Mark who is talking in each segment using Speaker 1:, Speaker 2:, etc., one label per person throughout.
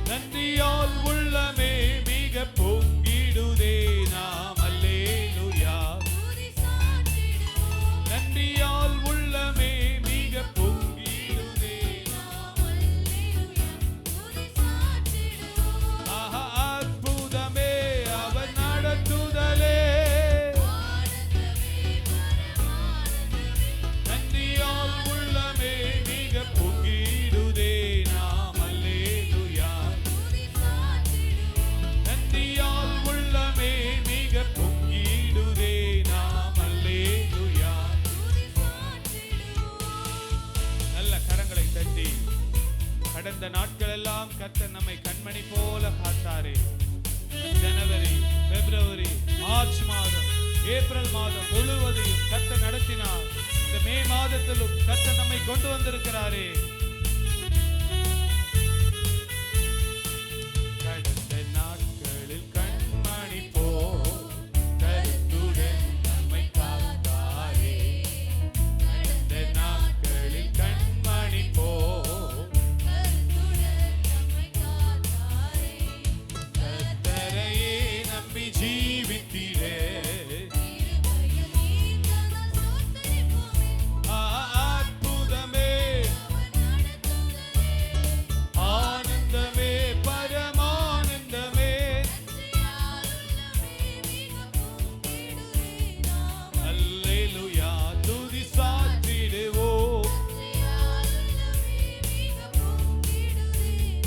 Speaker 1: நன்றியால் உள்ளமே மிக பொங்கிடுதே நாம் அல்லேலூயா. நன்றியால் உள்ளமே மிக பொங்கிடுதே நாம் அல்லேலூயா. ஆஹா அற்புதமே அவர் நடத்துதலே. நன்றியால் உள்ளமே மிக பொங்கிடுதே நாம் அல்லேலூயா. நன்றியால் உள்ளமே மிக பொங்கிடுதே நாம் அல்லேலூயா. நல்ல கரங்களை தட்டி கடந்த நாட்கள் எல்லாம் கர்த்தர் நம்மை கண்மணி போல காத்தாரே. ஜனவரி, பிப்ரவரி, மார்ச் மாதம், ஏப்ரல் மாதம் முழுவதையும் கர்த்தர் நடத்தினார். இந்த மே மாதத்திலும் கர்த்தர் நம்மை கொண்டு வந்திருக்கிறாரே. கடந்த நாட்களில் கண்மணி போல் கருத்துடன் நம்மை காத்தாரே. கடந்த நாட்களில் கண்மணி போல் கர்த்தரையே நம்பி ஜீவித்திடே. அற்புதமே ஆனந்தமே பரமானந்தமே. அல்லேலூயா துதி சாற்றிடுவோம்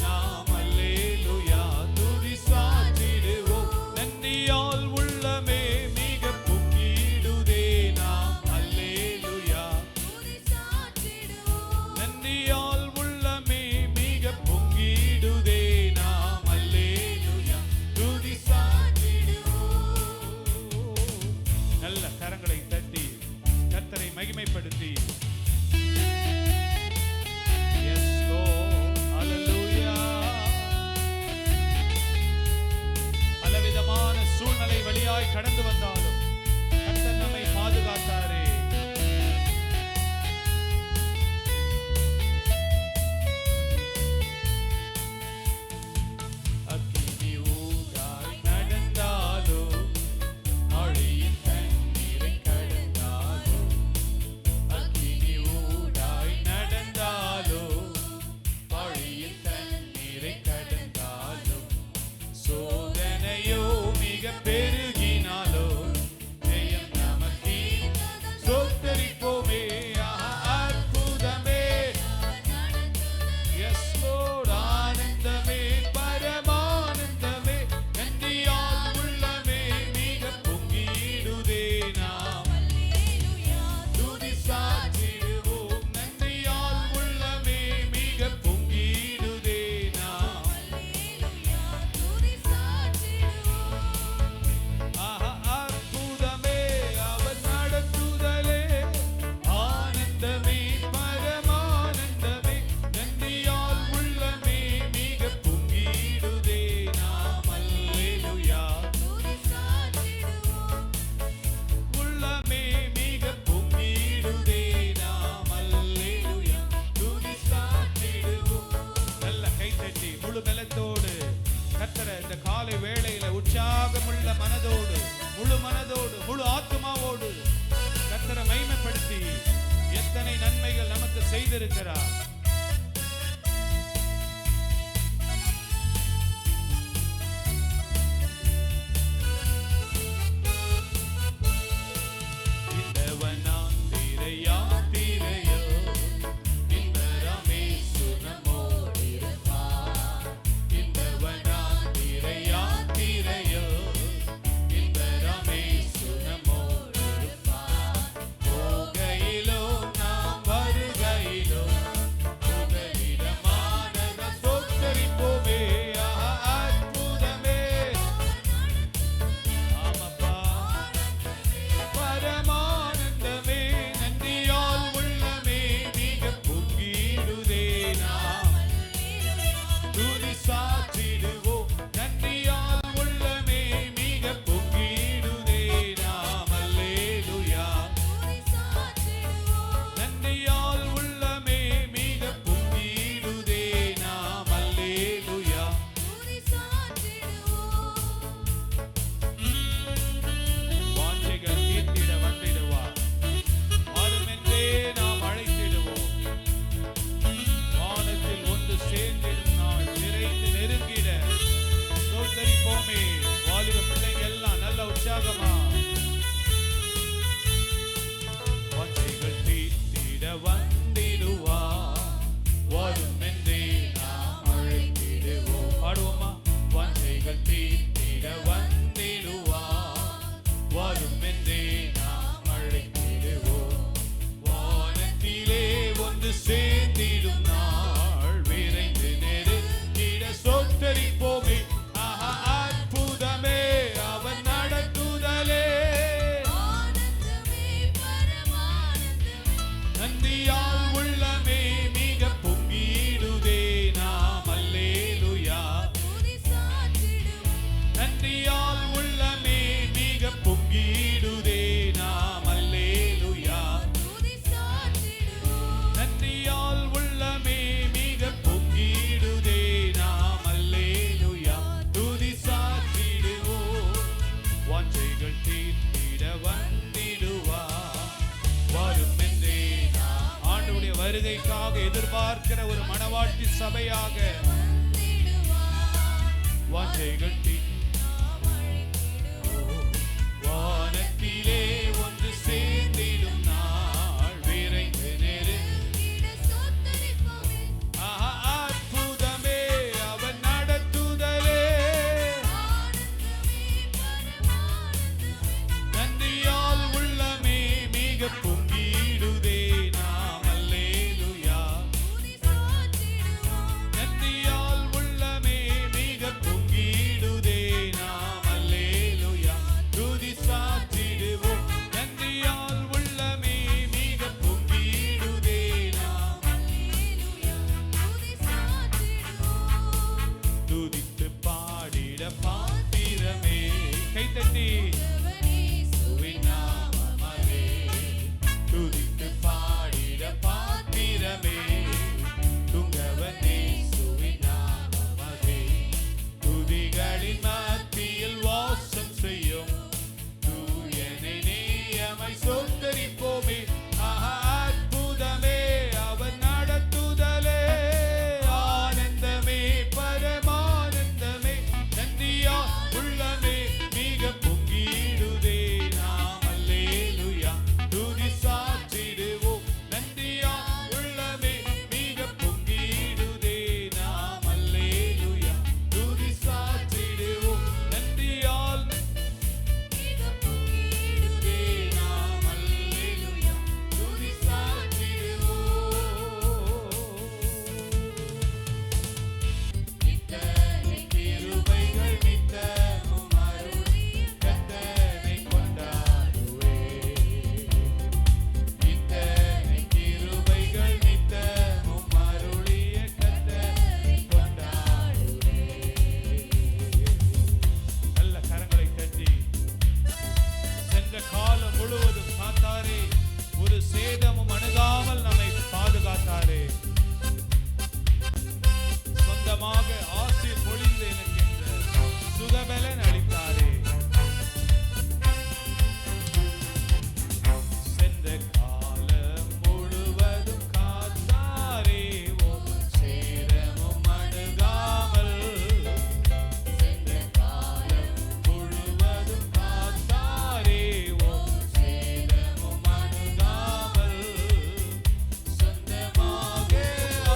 Speaker 1: நாம் அல்லேலூயா துதி சாற்றிடுவோம். நன்றியால் உள்ளமே மிக பொங்கிடுதே நாம் அல்லேலூயா. நன்றியால் உள்ளமே மிக பொங்கிடுதே நாம் அல்லேலூயா துதி சாற்றிடுவோம். நல்ல கரங்களை தட்டி கர்த்தரை மகிமைப்படுத்தி Yes Lord, hallelujah. பலவிதமான சூழ்நிலை வழியாய் கடந்து வந்தாலும் கர்த்தர் நம்மை பாதுகாத்தாரே. அக்கினி ஊதாய் நடந்தாலும் ஆழியின் தண்ணீரை கடந்தாலும். அக்கினி ஊதாய் நடந்தாலும் ஆழியின் தண்ணீரை கடந்தாலும். சோதனையோ மிக பெருகினாலோ ஜெயம் நமக்கே சோத்தரிப்போமே. அற்புதமே Yes Lord ஆனந்தமே பரமானந்தமே. நன்றியால் உள்ளமே மிக பொங்கிடுதே நாம் துதி சாற்றிடுவோம். நன்றியால் உள்ளமே மிக பொங்கிடுதே நாம். அற்புதமே அவர் நடத்துதலே. ஆனந்தமே பரமானந்தமே. நன்றியால் உள்ளமே மிக பொங்கிடுதே நாம் அல்லேலூயா. உள்ளமே மிக பொங்கிடுதே நாம் அல்லேலூயா துதி சாற்றிடுவோம். நல்ல கைத்தட்டி முழு பலத்தோடு கர்த்தரை இந்த காலை வேளையில உற்சாகமுள்ள மனதோடு முழு மனதோடு முழு ஆத்துமாவோடு கர்த்தரை மகிமைப்படுத்தி எத்தனை நன்மைகள் நமக்கு செய்திருக்கிறார். இந்த வனாந்திர யாத்திரையோ இந்த ரமேசு நம்மோடிருப்பார். இந்த வனாந்திர யாத்திரையோ இந்த ரமேசு நம்மோடிருப்பார். போகையிலோ நாம் வருகையிலோ ஒரு மணவாட்டி சபையாக வாஞ்சைகள் வானத்திலே ஒன்று சேர்ந்திடும் நாள் விரைந்து நெருங்கிட சோத்தரிப்போமே. அற்புதமே அவர் நடத்துதலே, நன்றியால் உள்ளமே மிக பொங்கிடுதே. நாம் அல்லேலூயா, நன்றியால் உள்ளமே மிக பொங்கிடுதே. நாம் அல்லேலூயா துதி சாற்றிடுவோம். நன்றியால் உள்ளமே மிக பொங்கிடுதே. நாம் துதித்து பாடிட பாத்திரமே. கைத்தட்டி துதித்து பாடிட பாத்திரமே. துங்கவனே சுவிநாமமதே, துதிகளின் மத்தியில் வாசம் செய்யும் தூயனை நேயமை சோத்தரிப்போமே. அற்புதமே அவர் நடத்துதலே, ஆனந்தமே பரமானந்தமே. நன்றியா உள்ளமே மிக பொங்கிடுதே. நாம் அல்லேலூயா துதி சாற்றிடுவோம். நன்றியா உள்ளமே மிக பொங்கிடுதே. நாம் அல்லேலூயா துதி சாற்றிடுவோம். நன்றியால் மிக பொங்கிடுதே. நாம் அல்லேலூயா துதி சாற்றிடுவோம். இத்தனை கிருபைகள் நித்தமும் அருளிய கர்த்தரை கொண்டாடுவே. இத்தனை கிருபைகள் நித்தமும் அருளிய கர்த்தரை கொண்டாடுவே. நல்ல கரங்களை தட்டி சென்ற காலம் முழுவதும் காத்தாரே, ஒரு சேதமும் அணுகாமல் நம்மை பாதுகாத்தாரே. சொந்தமாக ஆசீர் பொழிந்து எனக்கென்ற சுகபலன் அளித்தாரே. சென்ற காலம் முழுவதும் காத்தாரே, ஒரு சேதமும் அணுகாமல். சென்ற காலம் முழுவதும் காத்தாரே, ஒரு சேதமும் அணுகாமல். சொந்தமாக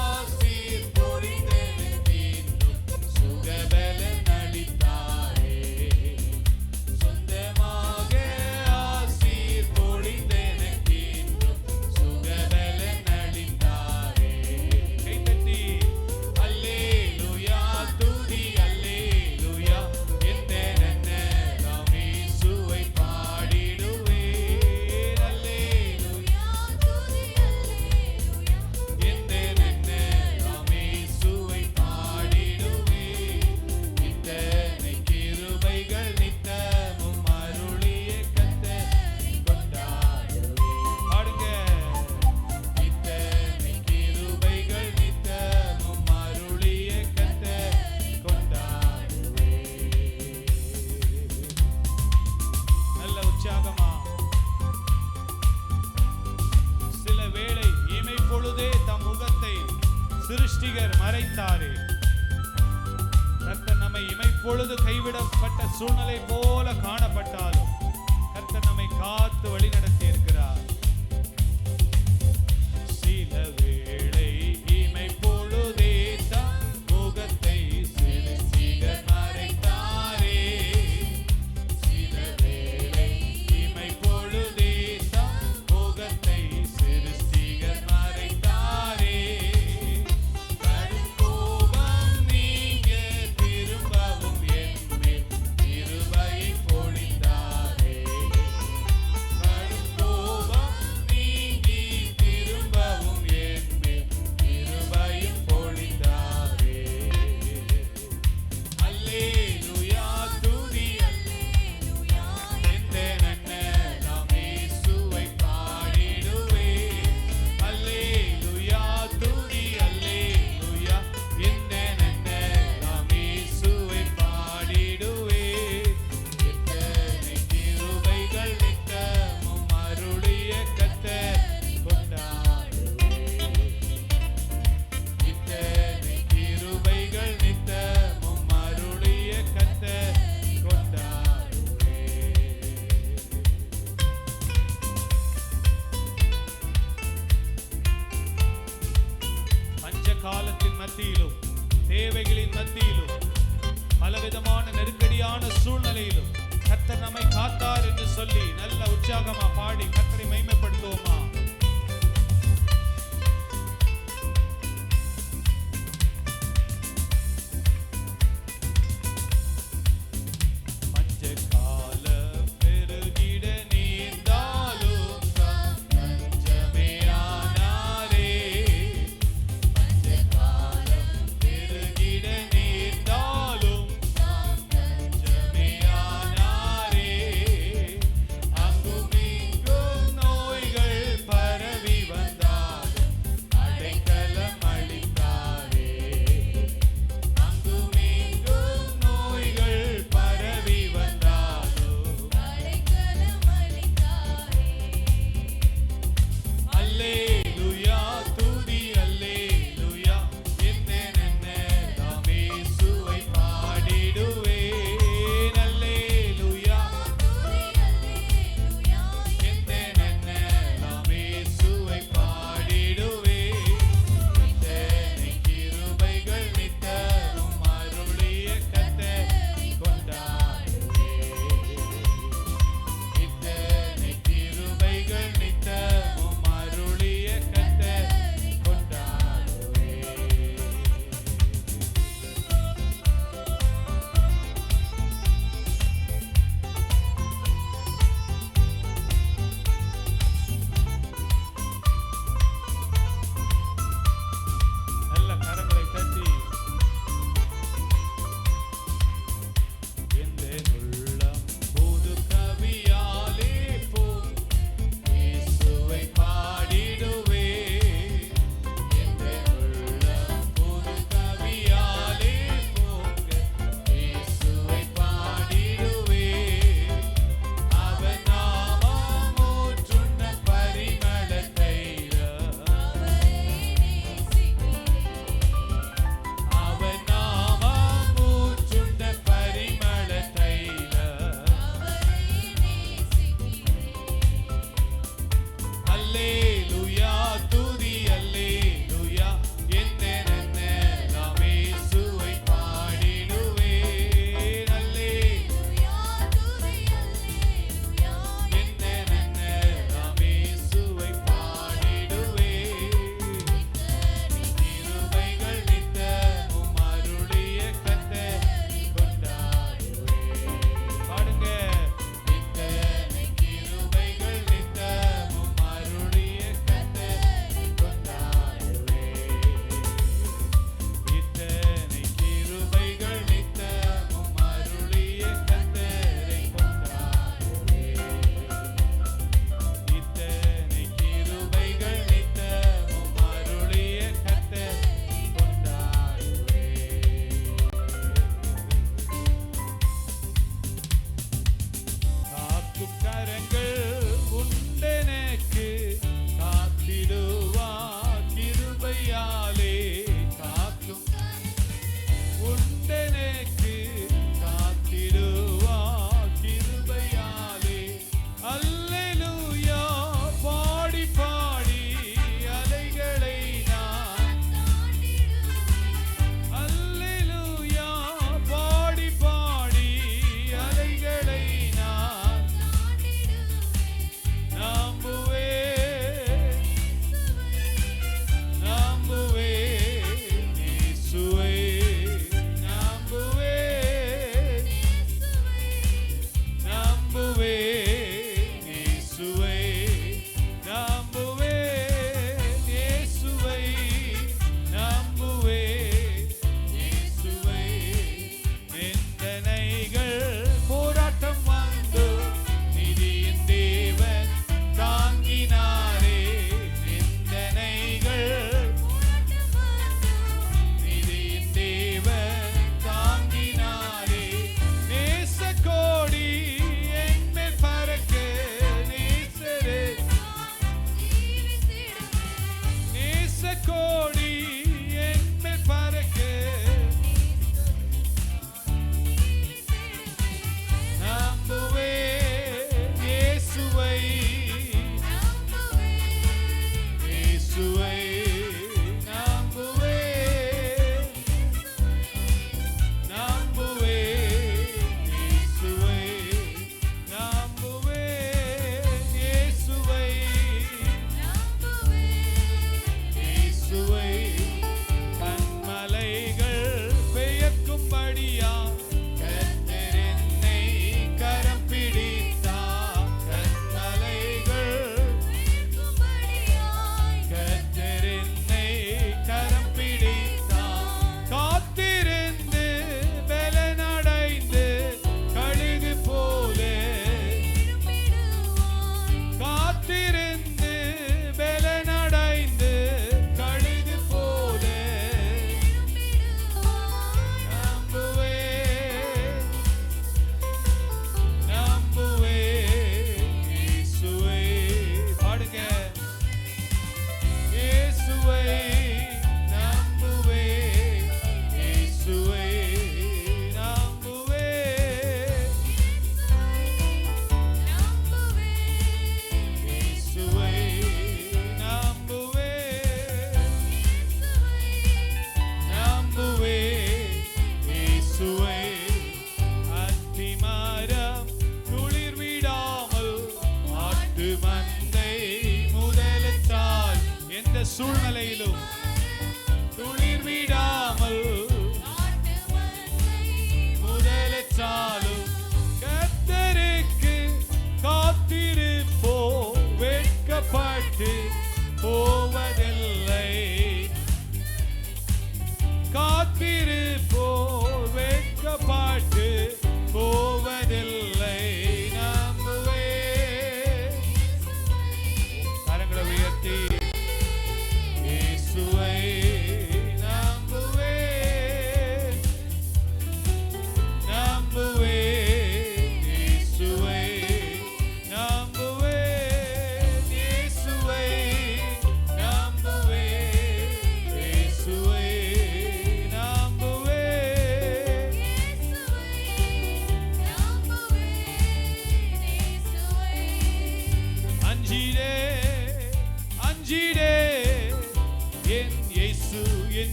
Speaker 1: ஆசீர் பொழிந்தெனக்கென்றும் சுகபலன் அளித்தாரே. சொந்தமாக ஆசீர் பொழிந்தெனக்கென்றும் சுகபலன் அளித்தாரே. கைத்தட்டி அல்லேலூயா துதி அல்லேலூயா என்றென்றும் இயேசுவை பாடிடுவேன். அல்லேலூயா துதி அல்லேலூயா என்றென்றும் இயேசுவை பாடிடுவேன். இத்தனை கிருபைகள் நித்தமும் அருளிய கர்த்தரை கொண்டாடுவேன். பாடுங்க. இத்தனை கிருபைகள் நித்தமும் அருளிய கர்த்தரை கொண்டாடுவேன். நல்ல உற்சாகமா. சில வேளை இமை பொழுதே தம் முகத்தை சிருஷ்டிகர் மறைத்தாரே. கர்த்தர் நம்மை இமைப்பொழுது கைவிடப்பட்ட சூழ்நிலை போல காணப்பட்டாலும் கர்த்தர் நம்மை காத்து வழி நடத்தி இருக்கிறார். சில வேளை இமைப்பொழுதே தம் முகத்தை சிருஷ்டிகர் மறைத்தாரே. சில வேளை இமைப்பொழுதே தம் முகத்தை சிருஷ்டிகர் மறைத்தாரே. கடும் கோபம் நீங்க திரும்பவும் என்மேல் கிருபையை பொழிந்தாரே. கடும் கோபம் நீங்கி திரும்பவும் என்மேல் சோதனையின் மத்தியிலும் பலவிதமான நெருக்கடியான சூழ்நிலையிலும் கர்த்தர் நம்மை காத்தார் என்று சொல்லி நல்ல உற்சாகமா பாடி கர்த்தரை மகிமைப்படுத்துவோமா?
Speaker 2: பஞ்சகாலம்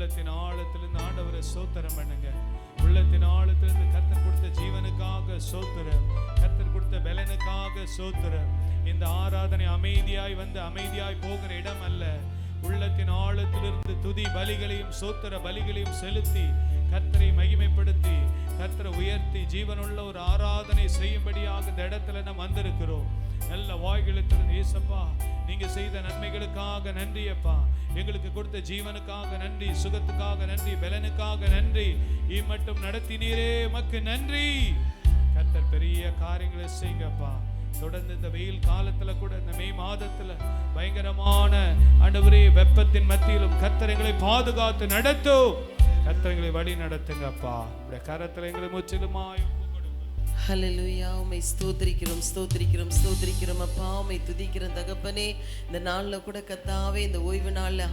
Speaker 1: உள்ளத்தின் ஆழத்திலிருந்து ஆண்டவரை ஸ்தோத்திரம் பண்ணுங்க. உள்ளத்தின் ஆழத்திலிருந்து கர்த்தர் கொடுத்த ஜீவனுக்காக ஸ்தோத்திரம், கர்த்தர் கொடுத்த பலனுக்காக ஸ்தோத்திரம். இந்த ஆராதனை அமைதியாய் வந்து அமைதியாய் போகிற இடம் அல்ல. உள்ளத்தின் ஆழத்திலிருந்து துதி பலிகளையும் ஸ்தோத்திர பலிகளையும் செலுத்தி கர்த்தரை மகிமைப்படுத்தி கர்த்தரை உயர்த்தி ஜீவனுள்ள ஒரு ஆராதனை செய்யும்படியாக இந்த இடத்துல நாம் வந்திருக்கிறோம். நல்ல வாய்களுக்கு ஏசப்பா, நீங்க செய்த நன்மைகளுக்காக நன்றி அப்பா. எங்களுக்கு கொடுத்த ஜீவனுக்காக நன்றி, சுகத்துக்காக நன்றி, பலனுக்காக நன்றி. மட்டும் நடத்தினீரே உமக்கு நன்றி. கர்த்தர் பெரிய காரியங்களை செய்யுங்கப்பா. தொடர்ந்து இந்த வெயில் காலத்துல கூட, இந்த மே மாதத்துல பயங்கரமான ஆண்டவரே வெப்பத்தின் மத்தியிலும் கர்த்தர் எங்களை பாதுகாத்து நடத்தும். கர்த்தர் எங்களை வழி நடத்துங்கப்பா. உடைய கரத்துல எங்களை முற்றிலுமாய்.
Speaker 2: ஹல்லேலூயா. உம்மை ஸ்தோத்திரிக்கிறோம் ஸ்தோத்திரிக்கிறோம் ஸ்தோத்திரிக்கிறோம் அப்பா. உம்மை துதிக்கிறோம் தகப்பனே. இந்த நாளில் கூட கர்த்தாவே, இந்த ஓய்வு நாளில்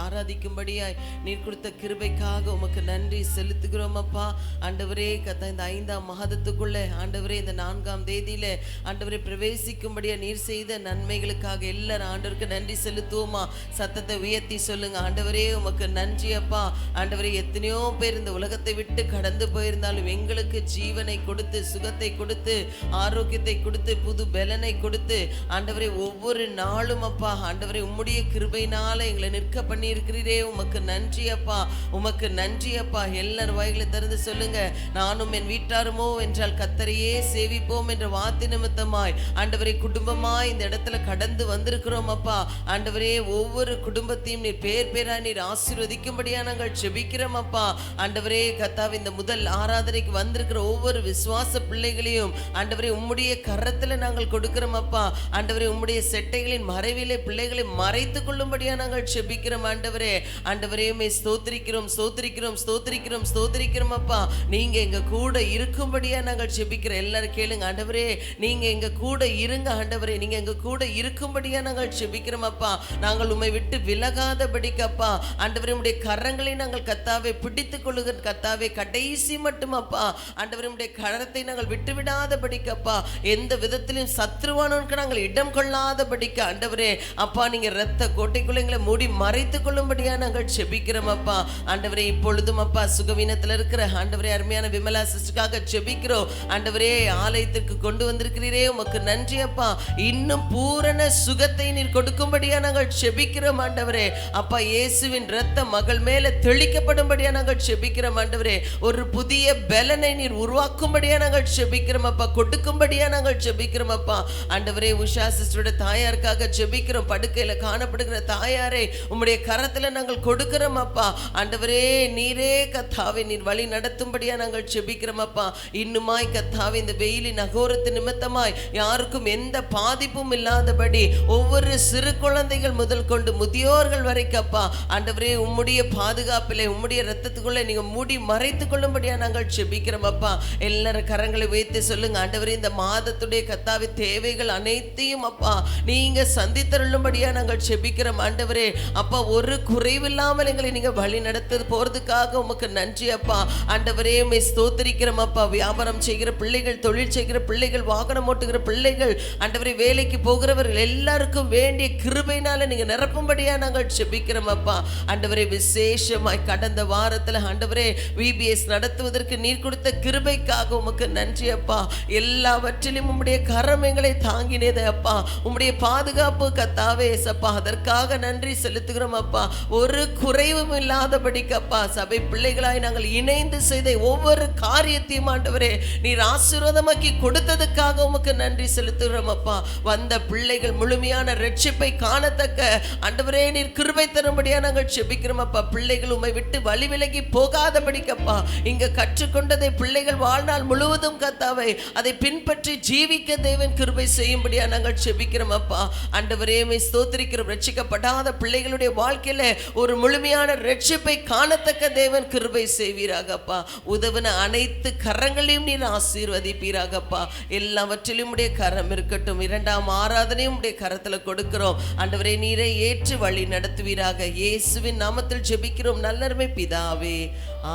Speaker 2: ஆராதிக்கும்படியாய் நீர் கொடுத்த கிருபைக்காக உமக்கு நன்றி செலுத்துகிறோம் அப்பா. ஆண்டவரே கர்த்தா, இந்த 5ஆம் மாதத்துக்குள்ளே ஆண்டவரே இந்த 4ஆம் தேதியில ஆண்டவரே பிரவேசிக்கும்படியா நீர் செய்த நன்மைகளுக்காக எல்லாரும் ஆண்டவருக்கு நன்றி செலுத்துவோமா? சத்தத்தை உயர்த்தி சொல்லுங்க. ஆண்டவரே உமக்கு நன்றி அப்பா. ஆண்டவரே, எத்தனையோ பேர் இந்த உலகத்தை விட்டு கடந்து போயிருந்தாலும் எங்களுக்கு ஜீவனை கொடுத்து, சுகத்தை கொடுத்து, ஆரோக்கியத்தை கொடுத்து, புது பலனை கொடுத்து ஆண்டவரே ஒவ்வொரு நாளும் அப்பா ஆண்டவரே உம்முடைய கிருபையினால எங்களை நிற்க பண்ணி இருக்கிறீரே. உமக்கு நன்றி அப்பா, உமக்கு நன்றி அப்பா. எல்லாரும் வாய்களை திறந்து சொல்லுங்க. நானும் என் வீட்டாருமோ என்றால் கர்த்தரையே சேவிப்போம் என்ற வார்த்தை நிமித்தமாய் ஆண்டவரே குடும்பமாய் இந்த இடத்துல கடந்து வந்திருக்கிறோம் அப்பா. ஆண்டவரே, ஒவ்வொரு குடும்பத்தையும் நீர் பேர் பேரா நீர் ஆசீர்வதிக்கும்படியா நாங்கள் ஜெபிக்கிறோம் அப்பா. ஆண்டவரே கர்த்தாவே, இந்த முதல் ஆராதனைக்கு வந்திருக்கிற ஒவ்வொரு விசுவாச பிள்ளைகளையும் ஆண்டவரே உம்முடைய கரத்துல நாங்கள் கொடுக்கிறோம் அப்பா. ஆண்டவரே, உம்முடைய செட்டைகளின் மறைவிலே பிள்ளைகளை மறைத்துக் கொள்ளும்படியா நாங்கள் ஜெபிக்கிறோம் ஆண்டவரே. ஆண்டவரே, உம்மை ஸ்தோத்திரிக்கிறோம் ஸ்தோத்திரிக்கிறோம் ஸ்தோத்திரிக்கிறோம் ஸ்தோத்திரிக்கிறோம் அப்பா. நீங்க எங்க கூட இருக்கும்படியா நாங்கள் ஜெபிக்கிறோம். எல்லாரும் கேளுங்க. ஆண்டவரே, நீங்க எங்க கூட இருங்க. ஆண்டவரே, நீங்க எங்க கூட இருக்கும்படியா நாங்கள் ஜெபிக்கிறோம் அப்பா. நாங்கள் உம்மை விட்டு விலகாதபடிக்கு அப்பா ஆண்டவரே உம்முடைய கரங்களை நாங்கள் கர்த்தாவே பிடித்துக் கொள்ளுகிற கர்த்தாவே கடைசி மட்டும் அப்பா ஆண்டவரே உம்முடைய கரத்தை நாங்கள் விட்டு விடாதபடிக்கப்பா, எந்த விதத்திலும் சத்ருவானவனுக்கு நாங்கள் இடம் கொள்ளாதபடிக்கு ஆண்டவரே அப்பா நீங்க இரத்த கோட்டைக்குள்ள எங்களை மூடி மறைத்துக் கொள்ளும்படியா நாங்கள் ஜெபிக்கிறோம் அப்பா. ஆண்டவரே, இப்பொழுதும் அப்பா சுகவீனத்தில் இருக்கிற ஆண்டவரே அருமையான விமலா சிஸ்டருக்காக ஜெபிக்கிறோம். ஆண்டவரே, ஆலயத்திற்கு கொண்டு வந்திருக்கிறீரே, உமக்கு நன்றி அப்பா. இன்னும் பூரண சுகத்தை நீர் கொடுக்கும்படியா நாங்கள் ஜெபிக்கிறோம் ஆண்டவரே அப்பா. இயேசுவின் இரத்த மகள் மேல தெளிக்கப்படும்படியா நாங்கள் ஜெபிக்கிறோம் ஆண்டவரே. ஒரு புதிய பலனை நீர் உருவாக்கும்படியா நாங்கள் ஜெபிக்கிறோம் அப்பா, கொடுக்கும்படியா நாங்கள் ஜெபிக்கிறோம் அப்பா. ஆண்டவரே, உஷா சிஸ்டரோட தாயாருக்காக ஜெபிக்கிறோம். படுக்கையில காணப்படுகிற தாயாரை உம்முடைய கரத்துல நாங்கள் கொடுக்கிறோம் அப்பா. ஆண்டவரே, நீரே கர்த்தாவே நீர் வழி நடத்தும்படியா நாங்கள் ஜெபிக்கிறோம் அப்பா. இன்னுமாய் கர்த்தாவே, இந்த வெயிலின் அகோரத்து நிமித்தமாய் யாருக்கும் எந்த பாதிப்பும் இல்லாதபடி ஒவ்வொரு சிறு குழந்தைகள் முதல் கொண்டு முதியோர்கள் வரைக்கும் அப்பா ஆண்டவரே உம்முடைய பாதுகாப்பிலே உம்முடைய இரத்தத்துக்குள்ளே நீங்க மூடி மறைத்துக் கொள்ளும்படியா நாங்கள் ஜெபிக்கிறோம் அப்பா. எல்லாரும் கரங்களை வைத்து சொல்லுங்க. ஆண்டவரே, இந்த மாதத்துடைய கர்த்தாவே தேவைகள் அனைத்தையும் அப்பா நீங்க சந்தித்தருளும்படியா நாங்கள் ஜெபிக்கிறோம் ஆண்டவரே அப்பா. ஒரு குறைவில்லாமல் எங்களை நீங்க வழி நடத்து போறதுக்காக உமக்கு நன்றி அப்பா. ஆண்டவரே, உம்மை ஸ்தோத்திரிக்கிறோம் அப்பா. வியாபாரம் செய்கிற பிள்ளைகள், தொழில் செய்கிற பிள்ளைகள், வாகனம் ஓட்டுகிற பிள்ளைகள், ஆண்டவரே வேலைக்கு போகிறவர்கள் எல்லாருக்கும் வேண்டிய கிருபையினால நீங்க நிரப்பும்படியா நாங்கள் ஜெபிக்கிறோம் அப்பா. ஆண்டவரே, விசேஷமாய் கடந்த வாரத்துல ஆண்டவரே VBS நடத்துவதற்கு நீர் கொடுத்த கிருபைக்காக உமக்கு நன்றி அப்பா. எல்லாவற்றிலும் உம்முடைய கரம் எங்களை தாங்கினது அப்பா. உம்முடைய பாதுகாப்பு கர்த்தாவே ஏசப்பா, அதற்காக நன்றி செலுத்துகிறோம் அப்பா. ஒரு குறைவும் இல்லாதபடிக்கு அப்பா சபை பிள்ளைகளாய் நாங்கள் இணைந்து செய்த ஒவ்வொரு காரியத்தையும் ஆண்டவரே நீர் ஆசீர்வாதமாக்கி கொடுத்ததுக்காக உமக்கு நன்றி செலுத்துகிறோம் அப்பா. வந்த பிள்ளைகள் முழுமையான ரட்சிப்பை காணத்தக்க ஆண்டவரே நீர் கிருபை தரும்படியா நாங்கள் ஜெபிக்கிறோம் அப்பா. பிள்ளைகள் உம்மை விட்டு வழி விலகி போகாதபடிக்கப்பா இங்க கற்றுக்கொண்டதை பிள்ளைகள் வாழ்நாள் முழுவதும் கர்த்தாவே அதை பின்பற்றி ஜீவிக்க தேவன் கிருபை செய்யும்படியா நாங்கள் ஜெபிக்கிறோம் அப்பா. ஆண்டவரே, உம்மை ஸ்தோத்திரிக்கிறோம். ரட்சிக்கப்படாத பிள்ளைகளுடைய வாழ்க்கையில ஒரு முழுமையான ரட்சிப்பை காணத்தக்க தேவன் கிருபை செய்வீராகப்பா. உதவின அனைத்து கரங்களையும் நீர் ஆசீர்வதிப்பீராகப்பா. எல்லாவற்றிலும் உடைய கரம் இருக்கட்டும். 2ஆம் ஆராதனையும் உடைய கரத்துல கொடுக்கிறோம் ஆண்டவரே. நீரை ஏற்று வழி நடத்துவீராக. இயேசுவின் நாமத்தில் ஜெபிக்கிறோம் நல்லருமை பிதாவே,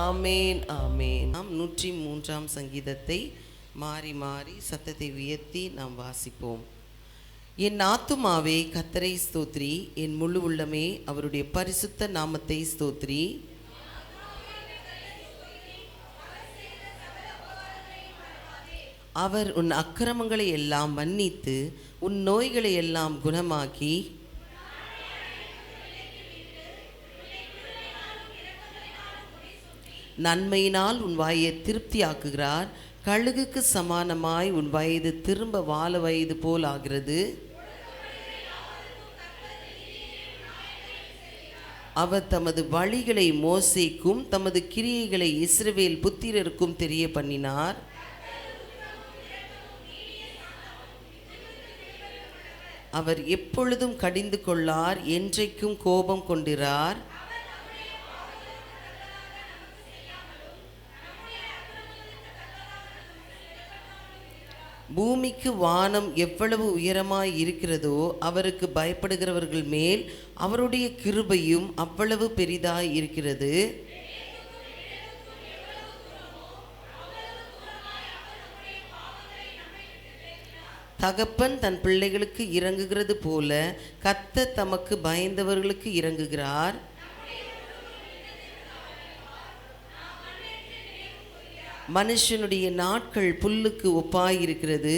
Speaker 2: ஆமேன் ஆமேன். நாம் 103ஆம் சங்கீதத்தை மாறி மாறி சத்தத்தை உயர்த்தி நாம் வாசிப்போம். என் ஆத்துமாவே கர்த்தரை ஸ்தோத்ரி, என் முழு உள்ளமே அவருடைய பரிசுத்த நாமத்தை ஸ்தோத்ரி. அவர் உன் அக்கிரமங்களை எல்லாம் மன்னித்து உன் நோய்களை எல்லாம் குணமாக்கி நன்மையினால் உன் வாயை திருப்தியாக்குகிறார். கழுகுக்கு சமானமாய் உன் வயது திரும்ப வாழ வயது போல் ஆகிறது. அவர் தமது வழிகளை மோசேக்கும் தமது கிரியைகளை இஸ்ரவேல் புத்திரருக்கும் தெரிய பண்ணினார். அவர் எப்பொழுதும் கடிந்து கொள்ளார், என்றைக்கும் கோபம் கொண்டிரார். பூமிக்கு வானம் எவ்வளவு உயரமாய் இருக்கிறதோ அவருக்கு பயப்படுகிறவர்கள் மேல் அவருடைய கிருபையும் அவ்வளவு பெரிதாய் இருக்கிறது. தகப்பன் தன் பிள்ளைகளுக்கு இறங்குகிறது போல கர்த்தர் தமக்கு பயந்தவர்களுக்கு இறங்குகிறார். மனுஷனுடைய நாட்கள் புல்லுக்கு ஒப்பாயிருக்கிறது,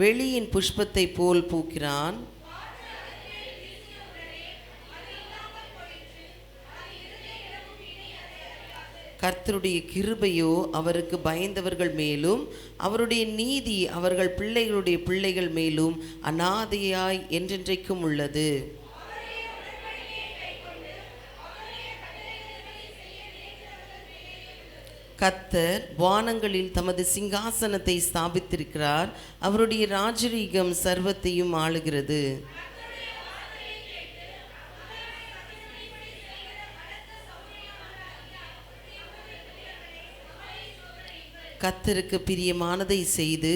Speaker 2: வெளியின் புஷ்பத்தை போல் பூக்கிறான். கர்த்தருடைய கிருபையோ அவருக்கு பயந்தவர்கள் மேலும் அவருடைய நீதி அவர்கள் பிள்ளைகளுடைய பிள்ளைகள் மேலும் அநாதையாய் என்றென்றைக்கும் உள்ளது. கர்த்தர் வானங்களில் தமது சிங்காசனத்தை ஸ்தாபித்திருக்கிறார். அவருடைய ராஜரீகம் சர்வத்தையும் ஆளுகிறது. கர்த்தருக்கு பிரியமானதை செய்து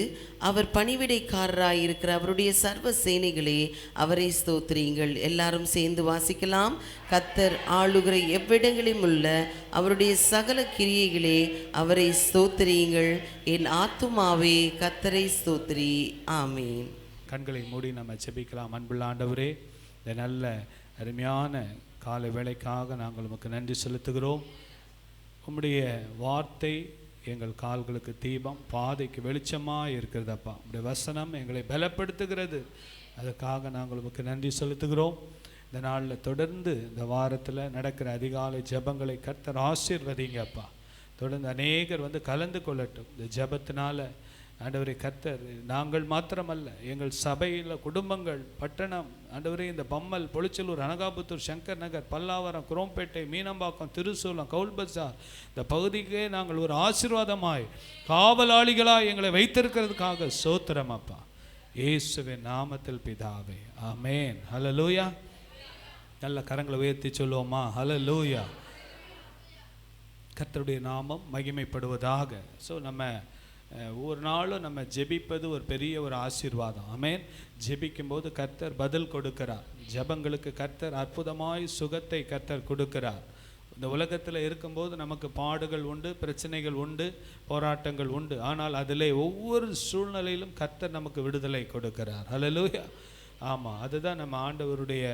Speaker 2: அவர் பணிவிடைக்காரராய் இருக்கிற அவருடைய சர்வ சேனைகளே அவரை ஸ்தோத்திரியுங்கள். எல்லாரும் சேர்ந்து வாசிக்கலாம். கர்த்தர் ஆளுகிற எவ்விடங்களிலும் உள்ள அவருடைய சகல கிரியைகளே அவரை ஸ்தோத்திரியுங்கள். என் ஆத்துமாவே கர்த்தரை ஸ்தோத்திரி. ஆமீன்.
Speaker 1: கண்களை மூடி நம்ம ஜெபிக்கலாம். அன்புள்ள ஆண்டவரே, இந்த நல்ல அருமையான காலை வேளைக்காக நாங்கள் உமக்கு நன்றி செலுத்துகிறோம். உம்முடைய வார்த்தை எங்கள் கால்களுக்கு தீபம், பாதைக்கு வெளிச்சமாக இருக்கிறதப்பா. உடைய வசனம் எங்களை பலப்படுத்துகிறது. அதுக்காக நாங்கள் உமக்கு நன்றி செலுத்துகிறோம். இந்த நாளில் தொடர்ந்து இந்த வாரத்தில் நடக்கிற அதிகாலை ஜெபங்களை கர்த்தர் ஆசீர்வதிங்கப்பா. தொடர்ந்து அநேகர் வந்து கலந்து கொள்ளட்டும். இந்த ஜெபத்தினால ஆண்டவரே கர்த்தர், நாங்கள் மாத்திரமல்ல, எங்கள் சபையில் குடும்பங்கள், பட்டணம், ஆண்டவரே இந்த பம்மல், பொளிச்சலூர், அனகாபுத்தூர், சங்கர் நகர், பல்லாவரம், குரோம்பேட்டை, மீனம்பாக்கம், திருசூலம், கவுல்பசார், இந்த பகுதிக்கே நாங்கள் ஒரு ஆசீர்வாதமாய் காவலாளிகளாய் எங்களை வைத்திருக்கிறதுக்காக ஸ்தோத்திரம் அப்பா. இயேசுவின் நாமத்தில் பிதாவே, ஆமென். ஹல்லேலூயா. நல்ல கரங்களை உயர்த்தி சொல்லுவோமா? ஹல்லேலூயா. கர்த்தருடைய நாமம் மகிமைப்படுவதாக. ஸோ நம்ம ஒரு நாளும் நம்ம ஜெபிப்பது ஒரு பெரிய ஒரு ஆசீர்வாதம். ஆமென். ஜெபிக்கும்போது கர்த்தர் பதில் கொடுக்கிறார். ஜெபங்களுக்கு கர்த்தர் அற்புதமாய் சுகத்தை கர்த்தர் கொடுக்கிறார். இந்த உலகத்தில் இருக்கும்போது நமக்கு பாடுகள் உண்டு, பிரச்சனைகள் உண்டு, போராட்டங்கள் உண்டு. ஆனால் அதிலே ஒவ்வொரு சூழ்நிலையிலும் கர்த்தர் நமக்கு விடுதலை கொடுக்கிறார். ஹல்லேலூயா. ஆமாம், அதுதான் நம்ம ஆண்டவருடைய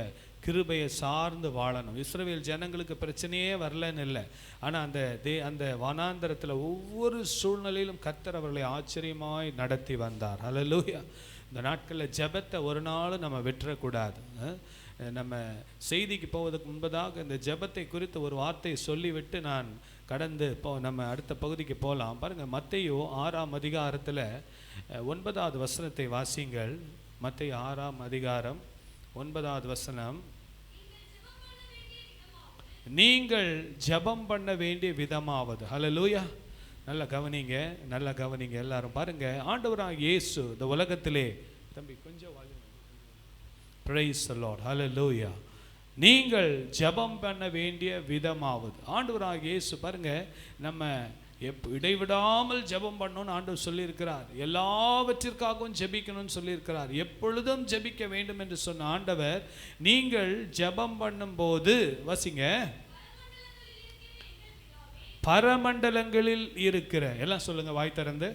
Speaker 1: கிருபையை சார்ந்து வாழணும். இஸ்ரவேல் ஜனங்களுக்கு பிரச்சனையே வரலன்னு இல்லை. ஆனால் அந்த வனாந்தரத்தில் ஒவ்வொரு சூழ்நிலையிலும் கர்த்தர் அவர்களை ஆச்சரியமாய் நடத்தி வந்தார். ஹல்லேலூயா. இந்த நாட்களில் ஜெபத்தை ஒரு நாளும் நம்ம விட்டுறக்கூடாது. நம்ம செய்திக்கு போவதற்கு முன்பதாக இந்த ஜெபத்தை குறித்து ஒரு வார்த்தை சொல்லிவிட்டு நான் கடந்து நம்ம அடுத்த பகுதிக்கு போகலாம். பாருங்கள், மத்தேயு 6ஆம் அதிகாரத்தில் 9வது வசனத்தை வாசிங்கள். மத்தேயு 6ஆம் அதிகாரம் 9வது வசனம். நீங்கள் ஜெபம் பண்ண வேண்டிய விதமாவது. ஹல்லேலூயா. நல்லா கவனிங்க, நல்லா கவனிங்க எல்லாரும். பாருங்க, ஆண்டவராகிய இயேசு இந்த உலகத்திலே, தம்பி கொஞ்சம் பிரைஸ் தி லார்ட். ஹல்லேலூயா. நீங்கள் ஜெபம் பண்ண வேண்டிய விதமாவது. ஆண்டவராகிய இயேசு பாருங்க, நம்ம இடைவிடாமல் ஜெபம் பண்ணணும்னு ஆண்டவர் சொல்லியிருக்கிறார். எல்லாவற்றிற்காகவும் ஜெபிக்கணும்னு சொல்லியிருக்கிறார். எப்பொழுதும் ஜெபிக்க வேண்டும் என்று சொன்ன ஆண்டவர், நீங்கள் ஜெபம் பண்ணும்போது வசிங்க, பரமண்டலங்களில் இருக்கிற, எல்லாம் சொல்லுங்க வாய் திறந்து,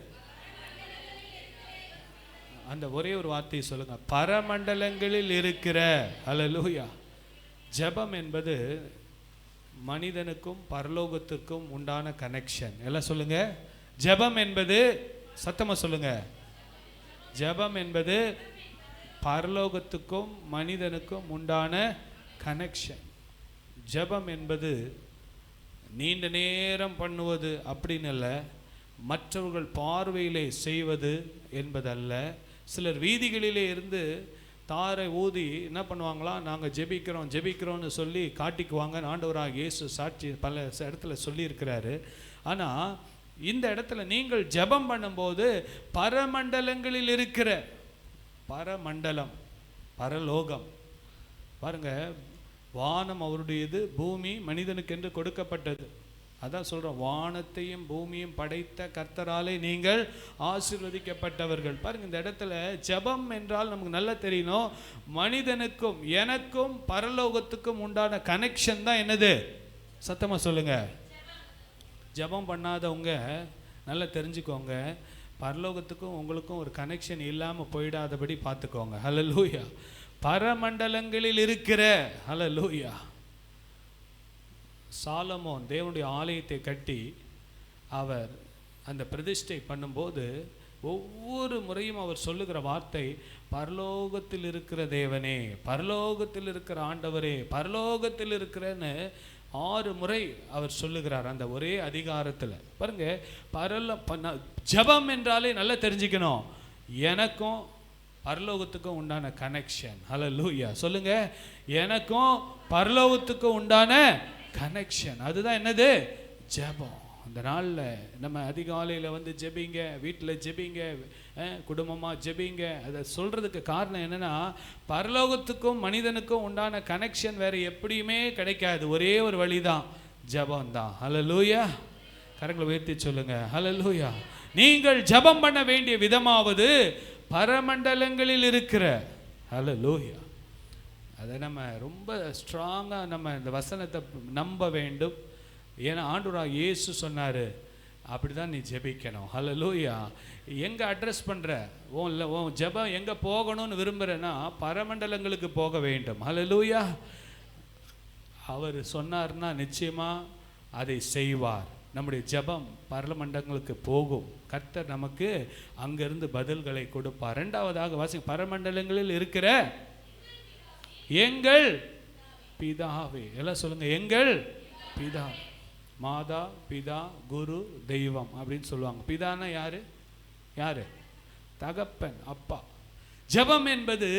Speaker 1: அந்த ஒரே ஒரு வார்த்தையை சொல்லுங்க, பரமண்டலங்களில் இருக்கிற. ஹல்லேலூயா. ஜெபம் என்பது மனிதனுக்கும் பரலோகத்திற்கும் உண்டான கனெக்ஷன். எல்லாம் சொல்லுங்க. ஜெபம் என்பது, சத்தமா சொல்லுங்க, ஜெபம் என்பது பரலோகத்துக்கும் மனிதனுக்கும் உண்டான கனெக்ஷன். ஜெபம் என்பது நீண்ட நேரம் பண்ணுவது அப்படின்னு இல்லை, மற்றவர்கள் பார்வையிலே செய்வது என்பதல்ல. சிலர் வீதிகளிலே இருந்து தாரை ஊதி என்ன பண்ணுவாங்களாம், நாங்கள் ஜெபிக்கிறோம்னு சொல்லி காட்டிக்குவாங்கன்னு ஆண்டவராக இயேசு சாட்சி பல இடத்துல சொல்லியிருக்கிறாரு. ஆனால் இந்த இடத்துல நீங்கள் ஜெபம் பண்ணும்போது பரமண்டலங்களில் இருக்கிற பரமண்டலம், பரலோகம் பாருங்க, வானம் அவருடையது, பூமி மனிதனுக்கென்று கொடுக்கப்பட்டது. அதான் சொல்கிறோம், வானத்தையும் பூமியும் படைத்த கர்த்தராலே நீங்கள் ஆசீர்வதிக்கப்பட்டவர்கள். பாருங்கள், இந்த இடத்துல ஜெபம் என்றால் நமக்கு நல்லா தெரியணும், மனிதனுக்கும் எனக்கும் பரலோகத்துக்கும் உண்டான கனெக்ஷன் தான் என்னது? சத்தமாக சொல்லுங்க. ஜெபம் பண்ணாதவங்க நல்லா தெரிஞ்சுக்கோங்க, பரலோகத்துக்கும் உங்களுக்கும் ஒரு கனெக்ஷன் இல்லாமல் போயிடாதபடி பார்த்துக்கோங்க. ஹல்லேலூயா. பரமண்டலங்களில் இருக்கிற, ஹல்லேலூயா, சாலமோன் தேவனுடைய ஆலயத்தை கட்டி அவர் அந்த பிரதிஷ்டை பண்ணும்போது ஒவ்வொரு முறையும் அவர் சொல்லுகிற வார்த்தை, பரலோகத்தில் இருக்கிற தேவனே, பரலோகத்தில் இருக்கிற ஆண்டவரே, பரலோகத்தில் இருக்கிறன்னு 6 முறை அவர் சொல்லுகிறார் அந்த ஒரே அதிகாரத்தில். பாருங்க, ஜெபம் என்றாலே நல்லா தெரிஞ்சுக்கணும், எனக்கும் பரலோகத்துக்கும் உண்டான கனெக்ஷன். ஹல்லேலூயா சொல்லுங்க. எனக்கும் பரலோகத்துக்கும் உண்டான கனெக்ஷன், அதுதான் என்னது? ஜெபம். அந்த நாளில் நம்ம அதிகாலையில் வந்து ஜெபிங்க, வீட்டில் ஜெபிங்க, குடும்பமாக ஜெபிங்க. அதை சொல்கிறதுக்கு காரணம் என்னென்னா, பரலோகத்துக்கும் மனிதனுக்கும் உண்டான கனெக்ஷன் வேறு எப்படியுமே கிடைக்காது. ஒரே ஒரு வழி தான், ஜெபம் தான். ஹல்லேலூயா. கரங்களை உயர்த்தி சொல்லுங்க, ஹல்லேலூயா. நீங்கள் ஜெபம் பண்ண வேண்டிய விதமாவது பரமண்டலங்களில் இருக்கிற, ஹல்லேலூயா, அதை நம்ம ரொம்ப ஸ்ட்ராங்காக நம்ம இந்த வசனத்தை நம்ப வேண்டும். ஏன்னா ஆண்டவராக இயேசு சொன்னார், அப்படி தான் நீ ஜெபிக்கணும். ஹல்லேலூயா. எங்கே அட்ரஸ் பண்ணுற, உன் ஜெபம் எங்கே போகணும்னு விரும்புகிறேன்னா பரமண்டலங்களுக்கு போக வேண்டும். ஹல்லேலூயா. அவர் சொன்னார்னா நிச்சயமாக அதை செய்வார். நம்முடைய ஜெபம் பரமண்டலங்களுக்கு போகும். கர்த்தர் நமக்கு அங்கிருந்து பதில்களை கொடுப்பார். 2வதாக வாசி, பரமண்டலங்களில் இருக்கிற எங்கள் பிதாவே. எல்லாம் சொல்லுங்க, எங்கள் பிதா. மாதா, பிதா, குரு, தெய்வம் அப்படின்னு சொல்லுவாங்க. பிதானா யாரு? யாரு? தகப்பன், அப்பா. ஜெபம் என்பது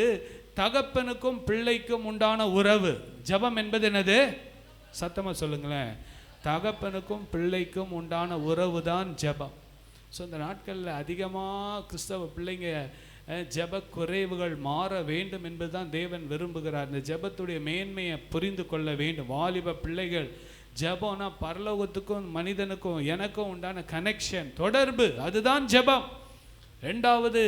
Speaker 1: தகப்பனுக்கும் பிள்ளைக்கும் உண்டான உறவு. ஜெபம் என்பது என்னது? சத்தமா சொல்லுங்களேன். தகப்பனுக்கும் பிள்ளைக்கும் உண்டான உறவு தான் ஜெபம். ஸோ இந்த நாட்களில் அதிகமாக கிறிஸ்தவ பிள்ளைங்க ஜெப குறைவுகள் மாற வேண்டும் என்பது தான் தேவன் விரும்புகிறார். இந்த ஜெபத்துடைய மேன்மையை புரிந்து கொள்ள வேண்டும். வாலிப பிள்ளைகள், ஜெபம்னா பரலோகத்துக்கும் மனிதனுக்கும் எனக்கும் உண்டான கனெக்ஷன், தொடர்பு, அதுதான் ஜெபம். 2வது,